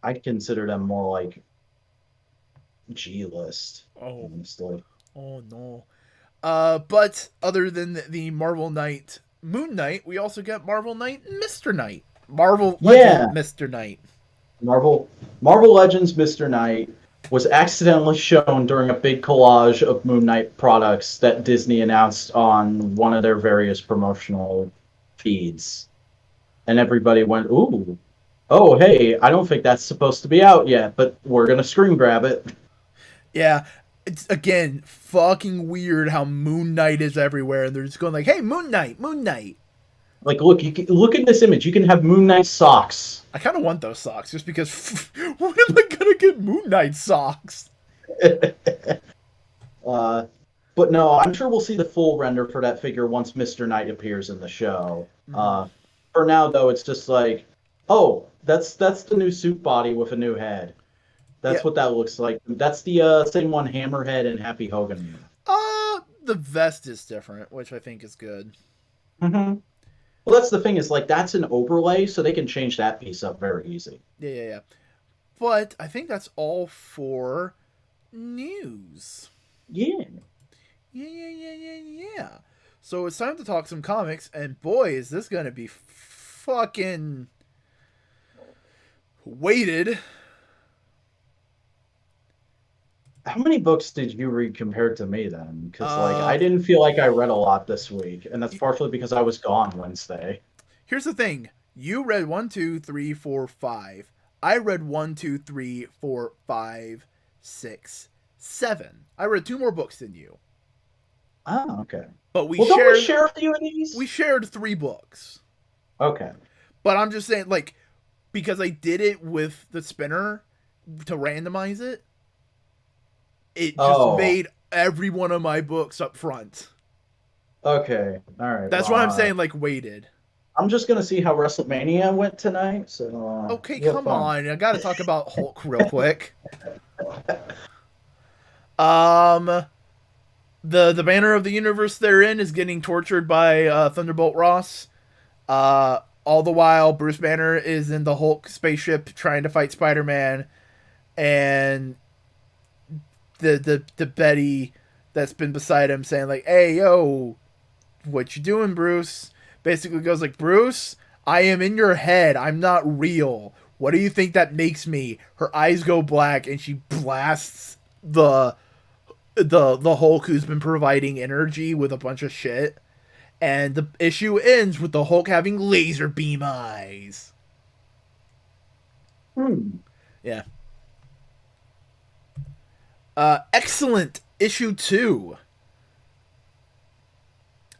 I'd consider them more like G list, Oh, honestly. oh no. But other than the Marvel Knight Moon Knight, we also get Marvel Knight Mr. Knight. Marvel Yeah, Legend Mr. Knight. Marvel Legends Mr. Knight was accidentally shown during a big collage of Moon Knight products that Disney announced on one of their various promotional feeds. And everybody went, ooh, oh, hey, I don't think that's supposed to be out yet, but we're going to screen grab it. Yeah, it's again fucking weird how Moon Knight is everywhere, and they're just going like, "Hey, Moon Knight, Moon Knight." Like, look at this image. You can have Moon Knight socks. I kind of want those socks just because. When am I gonna get Moon Knight socks? uh, but no, I'm sure we'll see the full render for that figure once Mr. Knight appears in the show. Mm-hmm. For now, though, it's just like, oh, that's the new suit body with a new head. Yeah. That's what that looks like. That's the same one Hammerhead and Happy Hogan. The vest is different, which I think is good. Mm-hmm. Well, that's the thing is like that's an overlay, so they can change that piece up very easy. Yeah. But I think that's all for news. Yeah. Yeah. So it's time to talk some comics, and boy, is this gonna be fucking weighted. How many books did you read compared to me then? Because like Uh, I didn't feel like I read a lot this week, and that's partially because I was gone Wednesday. Here's the thing: you read 1, 2, 3, 4, 5. I read 1, 2, 3, 4, 5, 6, 7. I read 2 more books than you, Oh, okay. but we Well, don't we shared share a few of these? we shared 3 books. Okay. But I'm just saying, like, because I did it with the spinner to randomize it, it just Oh, made every one of my books up front. okay. All right. That's Well, why I'm saying, like, weighted. I'm just gonna see how WrestleMania went tonight. So Okay, you have come fun. on. I gotta talk about Hulk real quick. Um, the banner of the universe they're in is getting tortured by Thunderbolt Ross. All the while, Bruce Banner is in the Hulk spaceship trying to fight Spider-Man, and the Betty that's been beside him saying like, "Hey, yo, what you doing, Bruce?" Basically goes like, "Bruce, I am in your head. I'm not real. What do you think that makes me?" Her eyes go black, and she blasts the Hulk who's been providing energy with a bunch of shit. And the issue ends with the Hulk having laser beam eyes. Hmm. Yeah. Excellent issue 2.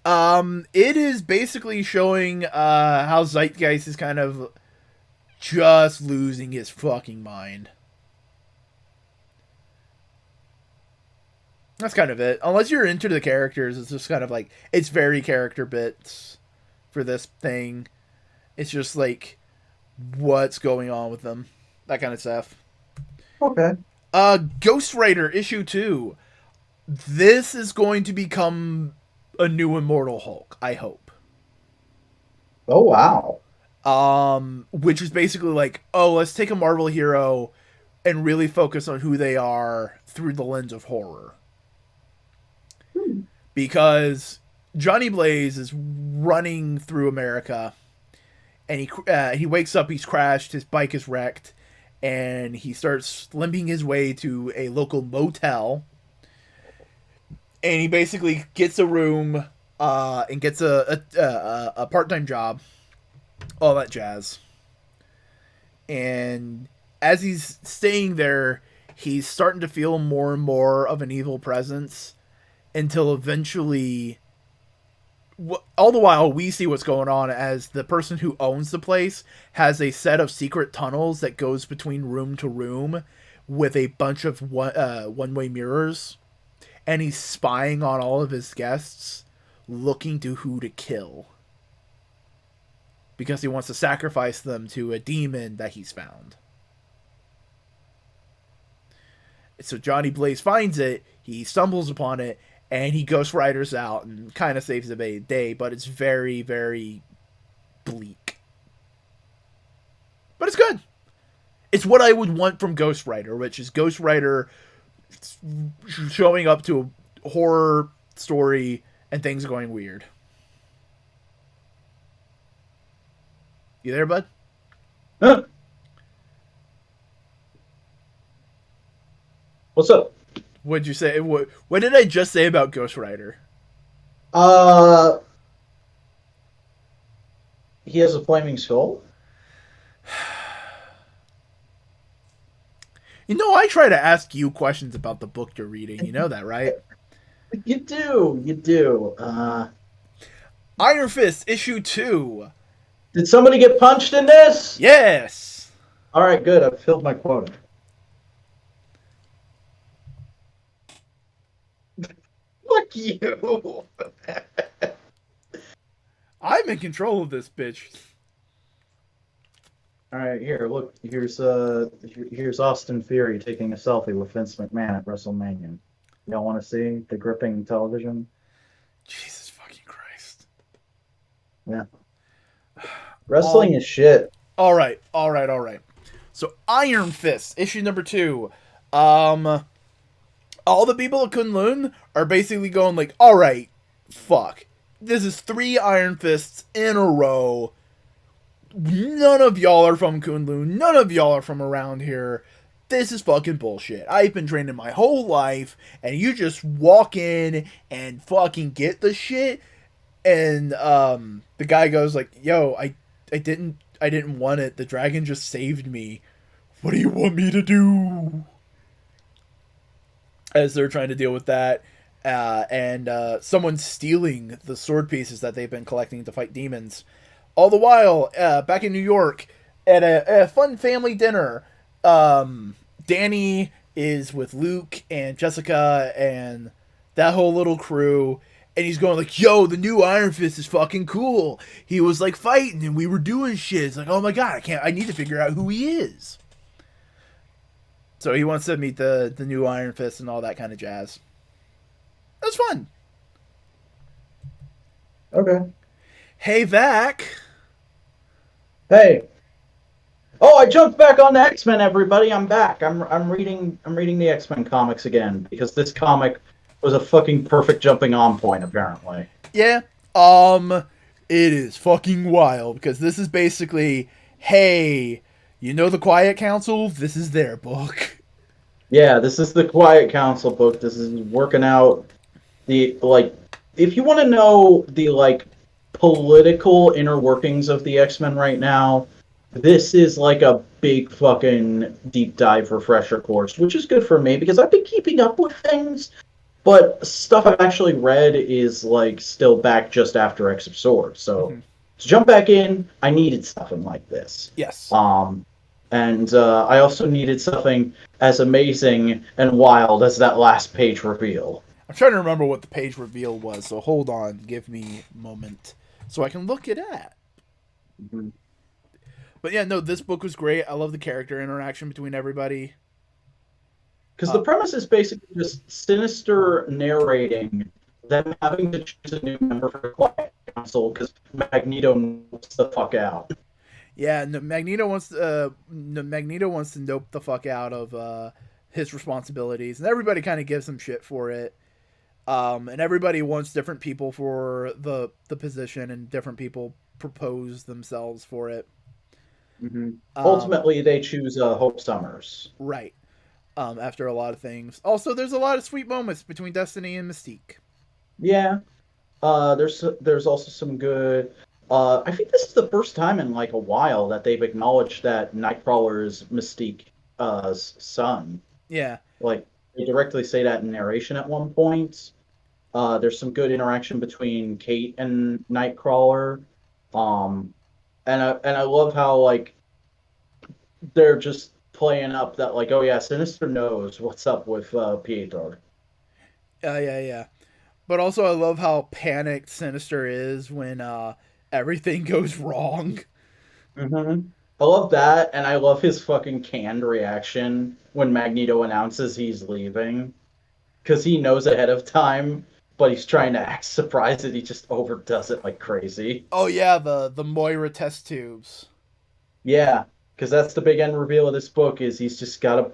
It is basically showing how Zeitgeist is kind of just losing his fucking mind. That's kind of it. Unless you're into the characters, it's just kind of like it's very character bits for this thing. It's just like what's going on with them, that kind of stuff. Okay. Ghost Rider issue 2. This is going to become a new Immortal Hulk, I hope. Oh wow. Which is basically like, oh, let's take a Marvel hero and really focus on who they are through the lens of horror. Hmm. Because Johnny Blaze is running through America, and he wakes up, he's crashed, his bike is wrecked, and he starts limping his way to a local motel, and he basically gets a room and gets a part-time job, all that jazz. And as he's staying there, he's starting to feel more and more of an evil presence until eventually, all the while we see what's going on as the person who owns the place has a set of secret tunnels that goes between room to room with a bunch of one-way mirrors, and he's spying on all of his guests, looking to who to kill because he wants to sacrifice them to a demon that he's found. So Johnny Blaze finds it, he stumbles upon it, and he Ghost Riders out and kind of saves the day, but it's very, very bleak. But it's good. It's what I would want from Ghost Rider, which is Ghost Rider showing up to a horror story and things going weird. You there, bud? Huh? What's up? What'd you say? What did I just say about Ghost Rider? He has a flaming skull? You know, I try to ask you questions about the book you're reading. You know that, right? You do. Iron Fist, issue 2. Did somebody get punched in this? Yes! All right, good. I've filled my quota. Fuck you. I'm in control of this bitch. All right, here, look. Here's Austin Theory taking a selfie with Vince McMahon at WrestleMania. Y'all want to see the gripping television? Jesus fucking Christ. Yeah. Wrestling is shit. All right. So Iron Fist, issue number 2. All the people at Kunlun are basically going like, all right, fuck. This is 3 Iron Fists in a row. None of y'all are from Kunlun. None of y'all are from around here. This is fucking bullshit. I've been training my whole life, and you just walk in and fucking get the shit. And the guy goes like, yo, I didn't want it. The dragon just saved me. What do you want me to do? As they're trying to deal with that, and someone's stealing the sword pieces that they've been collecting to fight demons. All the while, back in New York, at a fun family dinner, Danny is with Luke and Jessica and that whole little crew, and he's going like, yo, the new Iron Fist is fucking cool. He was like fighting and we were doing shit. It's like, oh my god, I need to figure out who he is. So he wants to meet the new Iron Fist and all that kind of jazz. It was fun. Okay. Hey, Vac. Hey. Oh, I jumped back on the X-Men, everybody. I'm back. I'm reading the X-Men comics again because this comic was a fucking perfect jumping on point, apparently. Yeah. It is fucking wild because this is basically, hey, you know the Quiet Council? This is their book. Yeah, this is the Quiet Council book. This is working out the, like, if you want to know the, like, political inner workings of the X-Men right now, this is like a big fucking deep dive refresher course, which is good for me because I've been keeping up with things, but stuff I've actually read is, like, still back just after X of Swords. So, to jump back in, I needed something like this. Yes. And I also needed something as amazing and wild as that last page reveal. I'm trying to remember what the page reveal was, so hold on. Give me a moment so I can look it at. Mm-hmm. But yeah, no, this book was great. I love the character interaction between everybody. Because the premise is basically just Sinister narrating them having to choose a new member for the Quiet Council because Magneto knows the fuck out. Yeah, no, Magneto wants to nope the fuck out of his responsibilities, and everybody kind of gives him shit for it. And everybody wants different people for the position, and different people propose themselves for it. Mm-hmm. Um, Ultimately, they choose Hope Summers. right. After a lot of things. Also, there's a lot of sweet moments between Destiny and Mystique. Yeah. There's also some good. I think this is the first time in like a while that they've acknowledged that Nightcrawler is Mystique son. Yeah. Like they directly say that in narration at one point. There's some good interaction between Kate and Nightcrawler. Um, and I love how like they're just playing up that like, oh yeah, Sinister knows what's up with Pietro. Yeah, yeah. But also, I love how panicked Sinister is when everything goes wrong. Mm-hmm. I love that, and I love his fucking canned reaction when Magneto announces he's leaving, because he knows ahead of time, but he's trying to act surprised that he just overdoes it like crazy. Oh yeah, the Moira test tubes. Yeah, because that's the big end reveal of this book is he's just got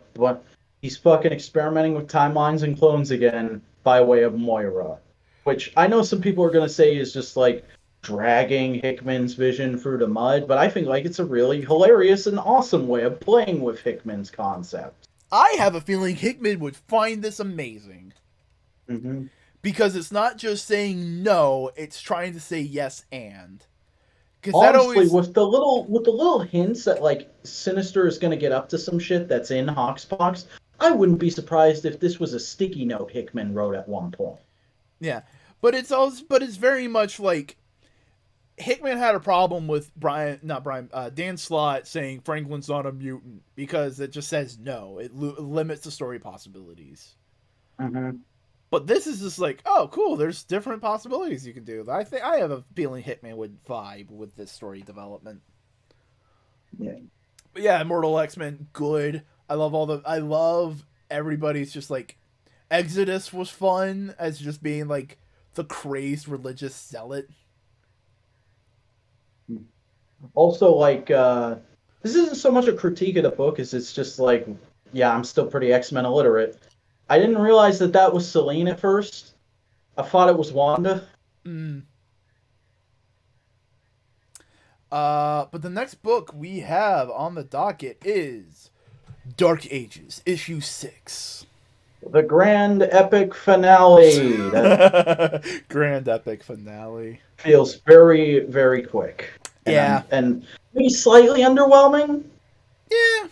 he's fucking experimenting with timelines and clones again by way of Moira, which I know some people are gonna say is just like dragging Hickman's vision through the mud, but I think like it's a really hilarious and awesome way of playing with Hickman's concept. I have a feeling Hickman would find this amazing Mm-hmm. because it's not just saying no; it's trying to say yes and. Because that Honestly, always, with the little hints that like Sinister is gonna get up to some shit that's in Hawk's box, I wouldn't be surprised if this was a sticky note Hickman wrote at one point. yeah. But it's very much like Hickman had a problem with Dan Slott saying Franklin's not a mutant because it just says no. It limits the story possibilities. Mm-hmm. But this is just like, oh, cool. There's different possibilities you can do. I have a feeling Hitman would vibe with this story development. Yeah. But yeah, Immortal X-Men, good. I love everybody's just like Exodus was fun as just being like the crazed religious zealot. Also, like, this isn't so much a critique of the book as it's just like, yeah, I'm still pretty X-Men illiterate. I didn't realize that that was Selene at first. I thought it was Wanda. Mm. But the next book we have on the docket is Dark Ages, issue 6. The grand epic finale that Grand epic finale. feels very, very quick. Yeah. And maybe slightly underwhelming. Yeah.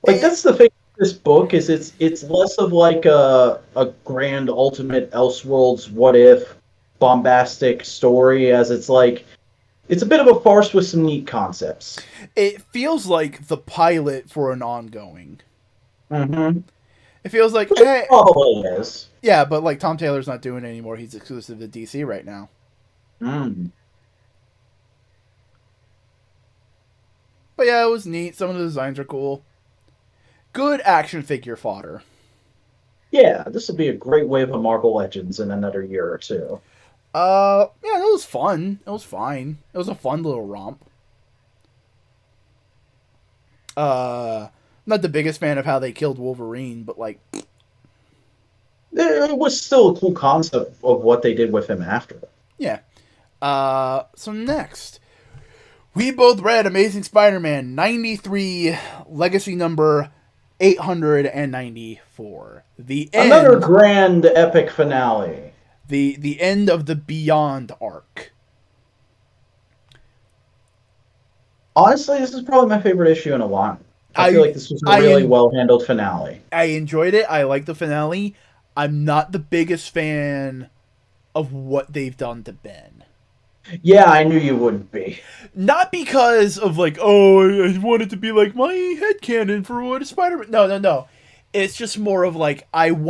Like that's the thing with this book is it's less of like a grand ultimate Elseworlds what if bombastic story as it's like it's a bit of a farce with some neat concepts. It feels like the pilot for an ongoing. Mm-hmm. It feels like, Which hey, it probably is. yeah, but like Tom Taylor's not doing it anymore. He's exclusive to DC right now. Mm. But yeah, it was neat. Some of the designs are cool. Good action figure fodder. Yeah, this will be a great wave of Marvel Legends in another year or two. Yeah, it was fun. It was fine. It was a fun little romp. Not the biggest fan of how they killed Wolverine, but like, It was still a cool concept of what they did with him after. yeah. So next, we both read Amazing Spider-Man 93, legacy number 894. The end. Another grand epic finale. The end of the Beyond arc. Honestly, this is probably my favorite issue in a while. I feel like this was a really well-handled finale. I enjoyed it. I like the finale. I'm not the biggest fan of what they've done to Ben. Yeah, I knew you wouldn't be. Not because of like, oh, I want it to be like my headcanon for what a Spider-Man. No. It's just more of like, I'm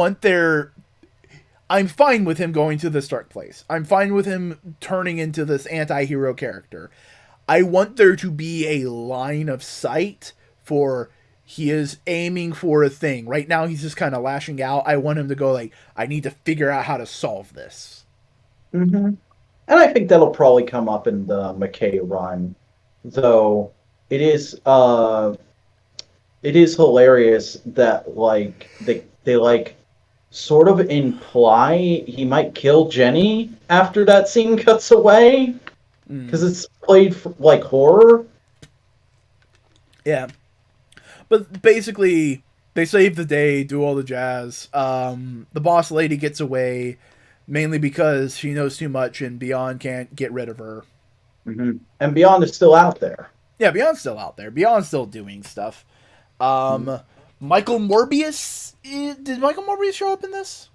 fine with him going to this dark place. I'm fine with him turning into this anti-hero character. I want there to be a line of sight for he is aiming for a thing. Right now he's just kind of lashing out. I want him to go like, I need to figure out how to solve this. Mm-hmm. And I think that'll probably come up in the McKay run, though it is hilarious that like they like sort of imply he might kill Jenny after that scene cuts away because it's played for, like horror. Yeah, but basically they save the day, do all the jazz. The boss lady gets away mainly because she knows too much and Beyond can't get rid of her. And Beyond is still out there. Yeah, Beyond's still out there. Beyond's still doing stuff. Mhm. Michael Morbius. Did Michael Morbius show up in this?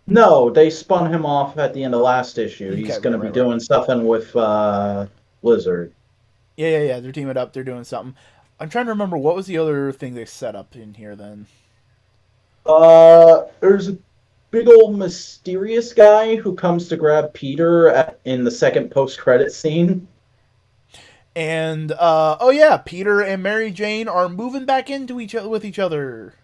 No, they spun him off at the end of last issue. Okay, He's going to be right. doing something with Blizzard. Yeah. They're teaming up. They're doing something. I'm trying to remember what was the other thing they set up in here then. There's a big old mysterious guy who comes to grab Peter in the second post-credit scene. And oh yeah, Peter and Mary Jane are moving back into each other with each other.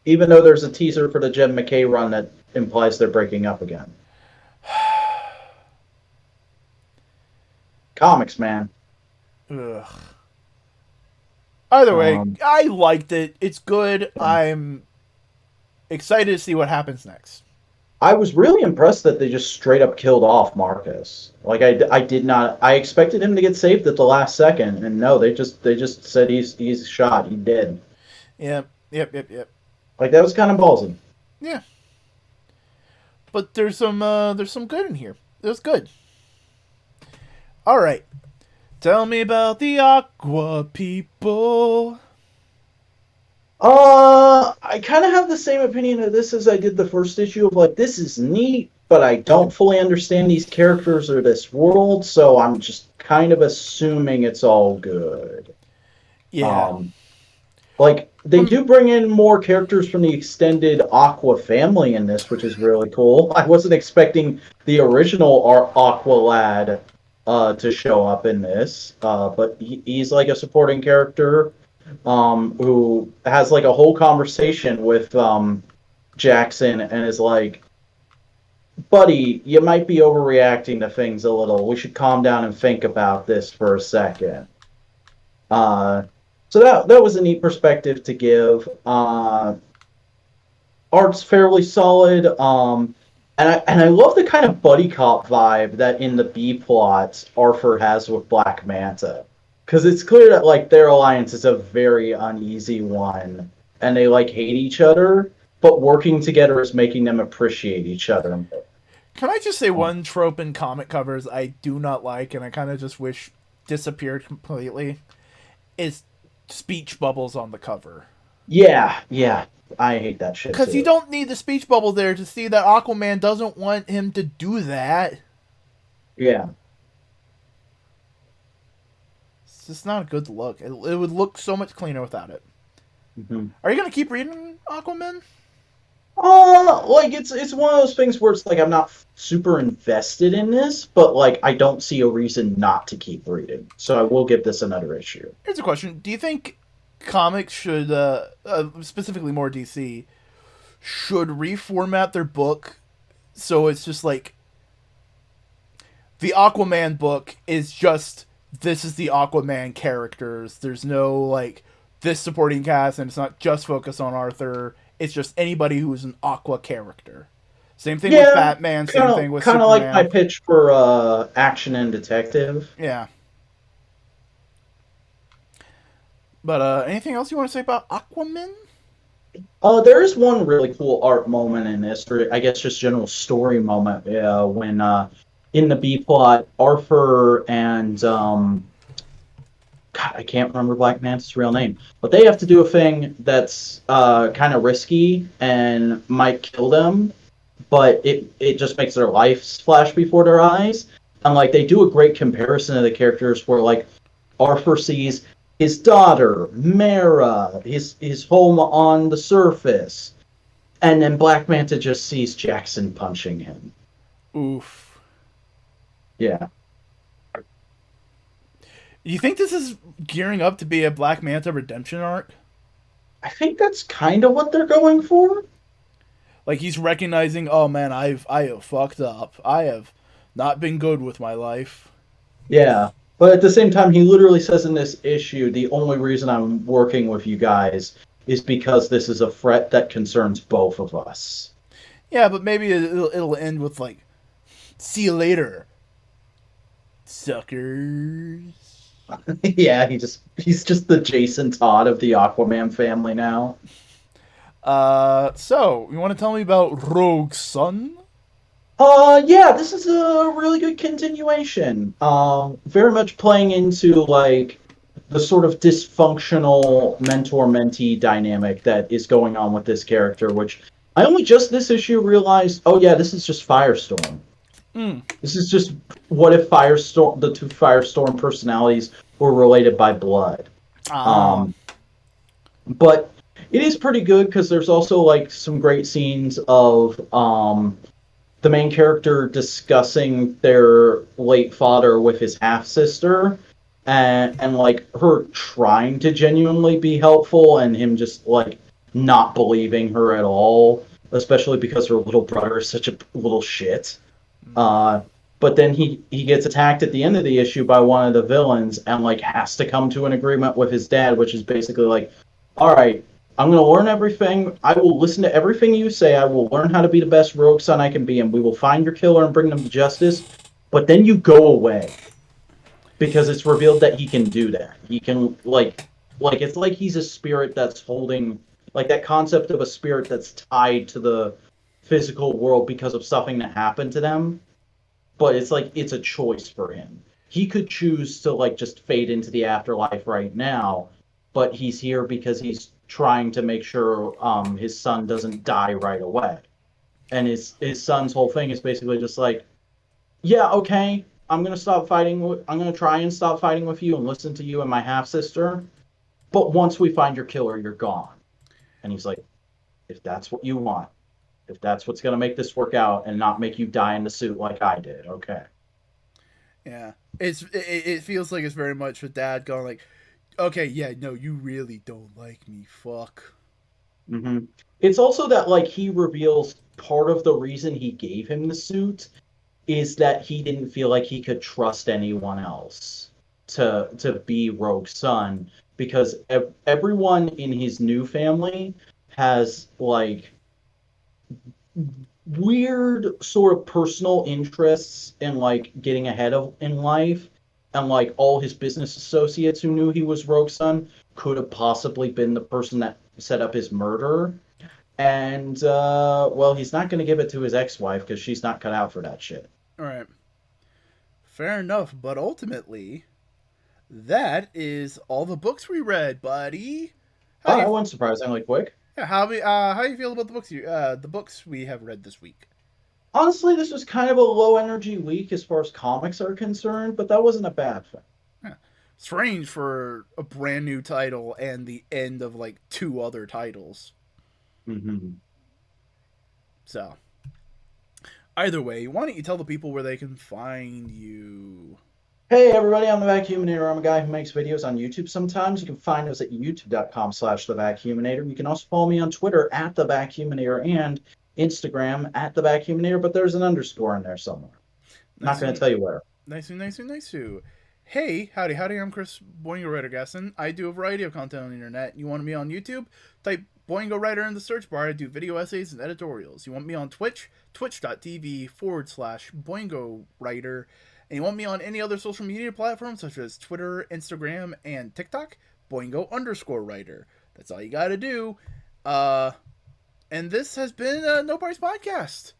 Even though there's a teaser for the Jen McKay run that implies they're breaking up again. Comics, man. Ugh. Either way, Um, I liked it. It's good. I'm excited to see what happens next. I was really impressed that they just straight up killed off Marcus. Like I did not. I expected him to get saved at the last second, and no, they just said he's shot. He dead. Yep. Like that was kind of ballsy. Yeah, but there's some good in here. It was good. All right, tell me about the Aqua people. I kind of have the same opinion of this as I did the first issue of like this is neat, but I don't fully understand these characters or this world, so I'm just kind of assuming it's all good. Yeah. Um, like they do bring in more characters from the extended Aqua family in this, which is really cool. I wasn't expecting the original Aqua lad to show up in this, but he's like a supporting character who has like a whole conversation with Jackson and is like, "Buddy, you might be overreacting to things a little. We should calm down and think about this for a second." Uh, so that was a neat perspective to give. Art's fairly solid. And I love the kind of buddy cop vibe that in the B plot Arthur has with Black Manta, because it's clear that like their alliance is a very uneasy one, and they like hate each other, but working together is making them appreciate each other. Can I just say one trope in comic covers I do not like, and I kind of just wish disappeared completely, is speech bubbles on the cover. Yeah, I hate that shit Because you too. don't need the speech bubble there to see that Aquaman doesn't want him to do that. Yeah. It's just not a good look. It would look so much cleaner without it. Mhm. Are you gonna keep reading Aquaman? Like it's one of those things where it's like I'm not super invested in this, but like I don't see a reason not to keep reading. So I will give this another issue. Here's a question: do you think comics should, specifically more DC, should reformat their book so it's just like the Aquaman book is just this is the Aquaman characters. There's no like this supporting cast, and it's not just focused on Arthur. It's just anybody who's an Aqua character. Same thing with Yeah, Batman. Same kind thing of with kind of like my Superman. pitch for action and detective. Yeah. But anything else you want to say about Aquaman? There is one really cool art moment in this, or I guess just general story moment, when in the B plot, Arthur and God, I can't remember Black Manta's real name, but they have to do a thing that's kind of risky and might kill them, but it just makes their lives flash before their eyes. And like they do a great comparison of the characters where like Arthur sees his daughter, Mara, his home on the surface, and then Black Manta just sees Jackson punching him. Oof. Yeah. You think this is gearing up to be a Black Manta redemption arc? I think that's kind of what they're going for. Like he's recognizing, oh man, I have fucked up. I have not been good with my life. Yeah. But at the same time, he literally says in this issue, the only reason I'm working with you guys is because this is a threat that concerns both of us. Yeah, but maybe it'll end with like, see you later, suckers. Yeah, he's just the Jason Todd of the Aquaman family now. So you want to tell me about Rogue Sun? Yeah, this is a really good continuation. Very much playing into like the sort of dysfunctional mentor-mentee dynamic that is going on with this character, which I only just this issue realized, oh yeah, this is just Firestorm. Mm. This is just what if Firestorm, the two Firestorm personalities were related by blood. Ah. Um, but it is pretty good because there's also like some great scenes of the main character discussing their late father with his half sister, and like her trying to genuinely be helpful and him just like not believing her at all, especially because her little brother is such a little shit. Uh, but then he gets attacked at the end of the issue by one of the villains and like has to come to an agreement with his dad, which is basically like, all right, I'm gonna learn everything. I will listen to everything you say. I will learn how to be the best rogue son I can be, and we will find your killer and bring them to justice. But then you go away because it's revealed that he can do that. He can like it's like he's a spirit that's holding like that concept of a spirit that's tied to the physical world because of something that happened to them, but it's like it's a choice for him. He could choose to like just fade into the afterlife right now, but he's here because he's trying to make sure his son doesn't die right away. And his son's whole thing is basically just like, yeah, okay, I'm gonna stop fighting. I'm gonna try and stop fighting with you and listen to you and my half sister. But once we find your killer, you're gone. And he's like, if that's what you want, if that's what's gonna make this work out and not make you die in the suit like I did, okay. Yeah. It feels like it's very much with dad going like, okay, yeah, no, you really don't like me. Fuck. Hmm. It's also that like he reveals part of the reason he gave him the suit is that he didn't feel like he could trust anyone else to be Rogue Son because everyone in his new family has like weird sort of personal interests in like getting ahead of in life, and like all his business associates who knew he was Rogue Son could have possibly been the person that set up his murder. And well, he's not going to give it to his ex-wife because she's not cut out for that shit. All right. Fair enough, but ultimately, that is all the books we read, buddy. How Oh, do you that wasn't surprisingly quick. yeah, how do you feel about the books we have read this week? Honestly, this was kind of a low energy week as far as comics are concerned, but that wasn't a bad thing. Huh. Strange for a brand new title and the end of like two other titles. Hmm. So, either way, why don't you tell the people where they can find you? Hey everybody, I'm the Vacuuminator. I'm a guy who makes videos on YouTube sometimes. You can find us at youtube.com/the Vacuuminator. You can also follow me on Twitter at the Vacuuminator and Instagram at the Vacuuminator, but there's an underscore in there somewhere. Not Nice going to and tell you where. nice. Hey, howdy, I'm Chris Boingo Writer Gaston. I do a variety of content on the internet. You want me on YouTube? Type Boingo Writer in the search bar. I do video essays and editorials. You want me on Twitch? Twitch.tv/Boingo Writer. And you want me on any other social media platforms such as Twitter, Instagram, and TikTok? Boingo_writer. That's all you gotta do. Uh, and this has been No Price Podcast.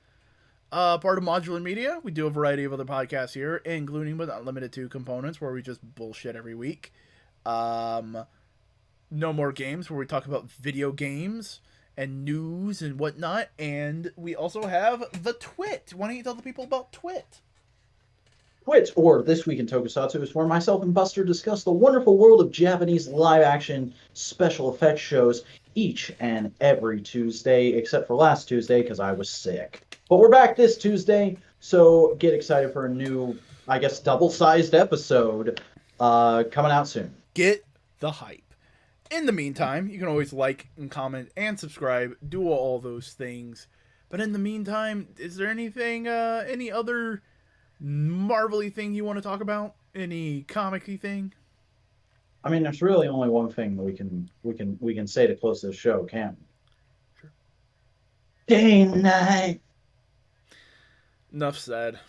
Part of Modular Media. We do a variety of other podcasts here, including but not limited to Components, where we just bullshit every week. Um, no More Games, where we talk about video games and news and whatnot. And we also have the Twit. Why don't you tell the people about Twit? Twitch, or This Week in Tokusatsu, is where myself and Buster discuss the wonderful world of Japanese live-action special effects shows each and every Tuesday, except for last Tuesday because I was sick. But we're back this Tuesday, so get excited for a new, I guess, double-sized episode coming out soon. Get the hype. In the meantime, you can always like and comment and subscribe, do all those things. But in the meantime, is there anything, any other Marvel-y thing you want to talk about? Any comic-y thing? I mean, there's really only one thing that we can say to close this show, can't we? Sure. Day night. Enough said.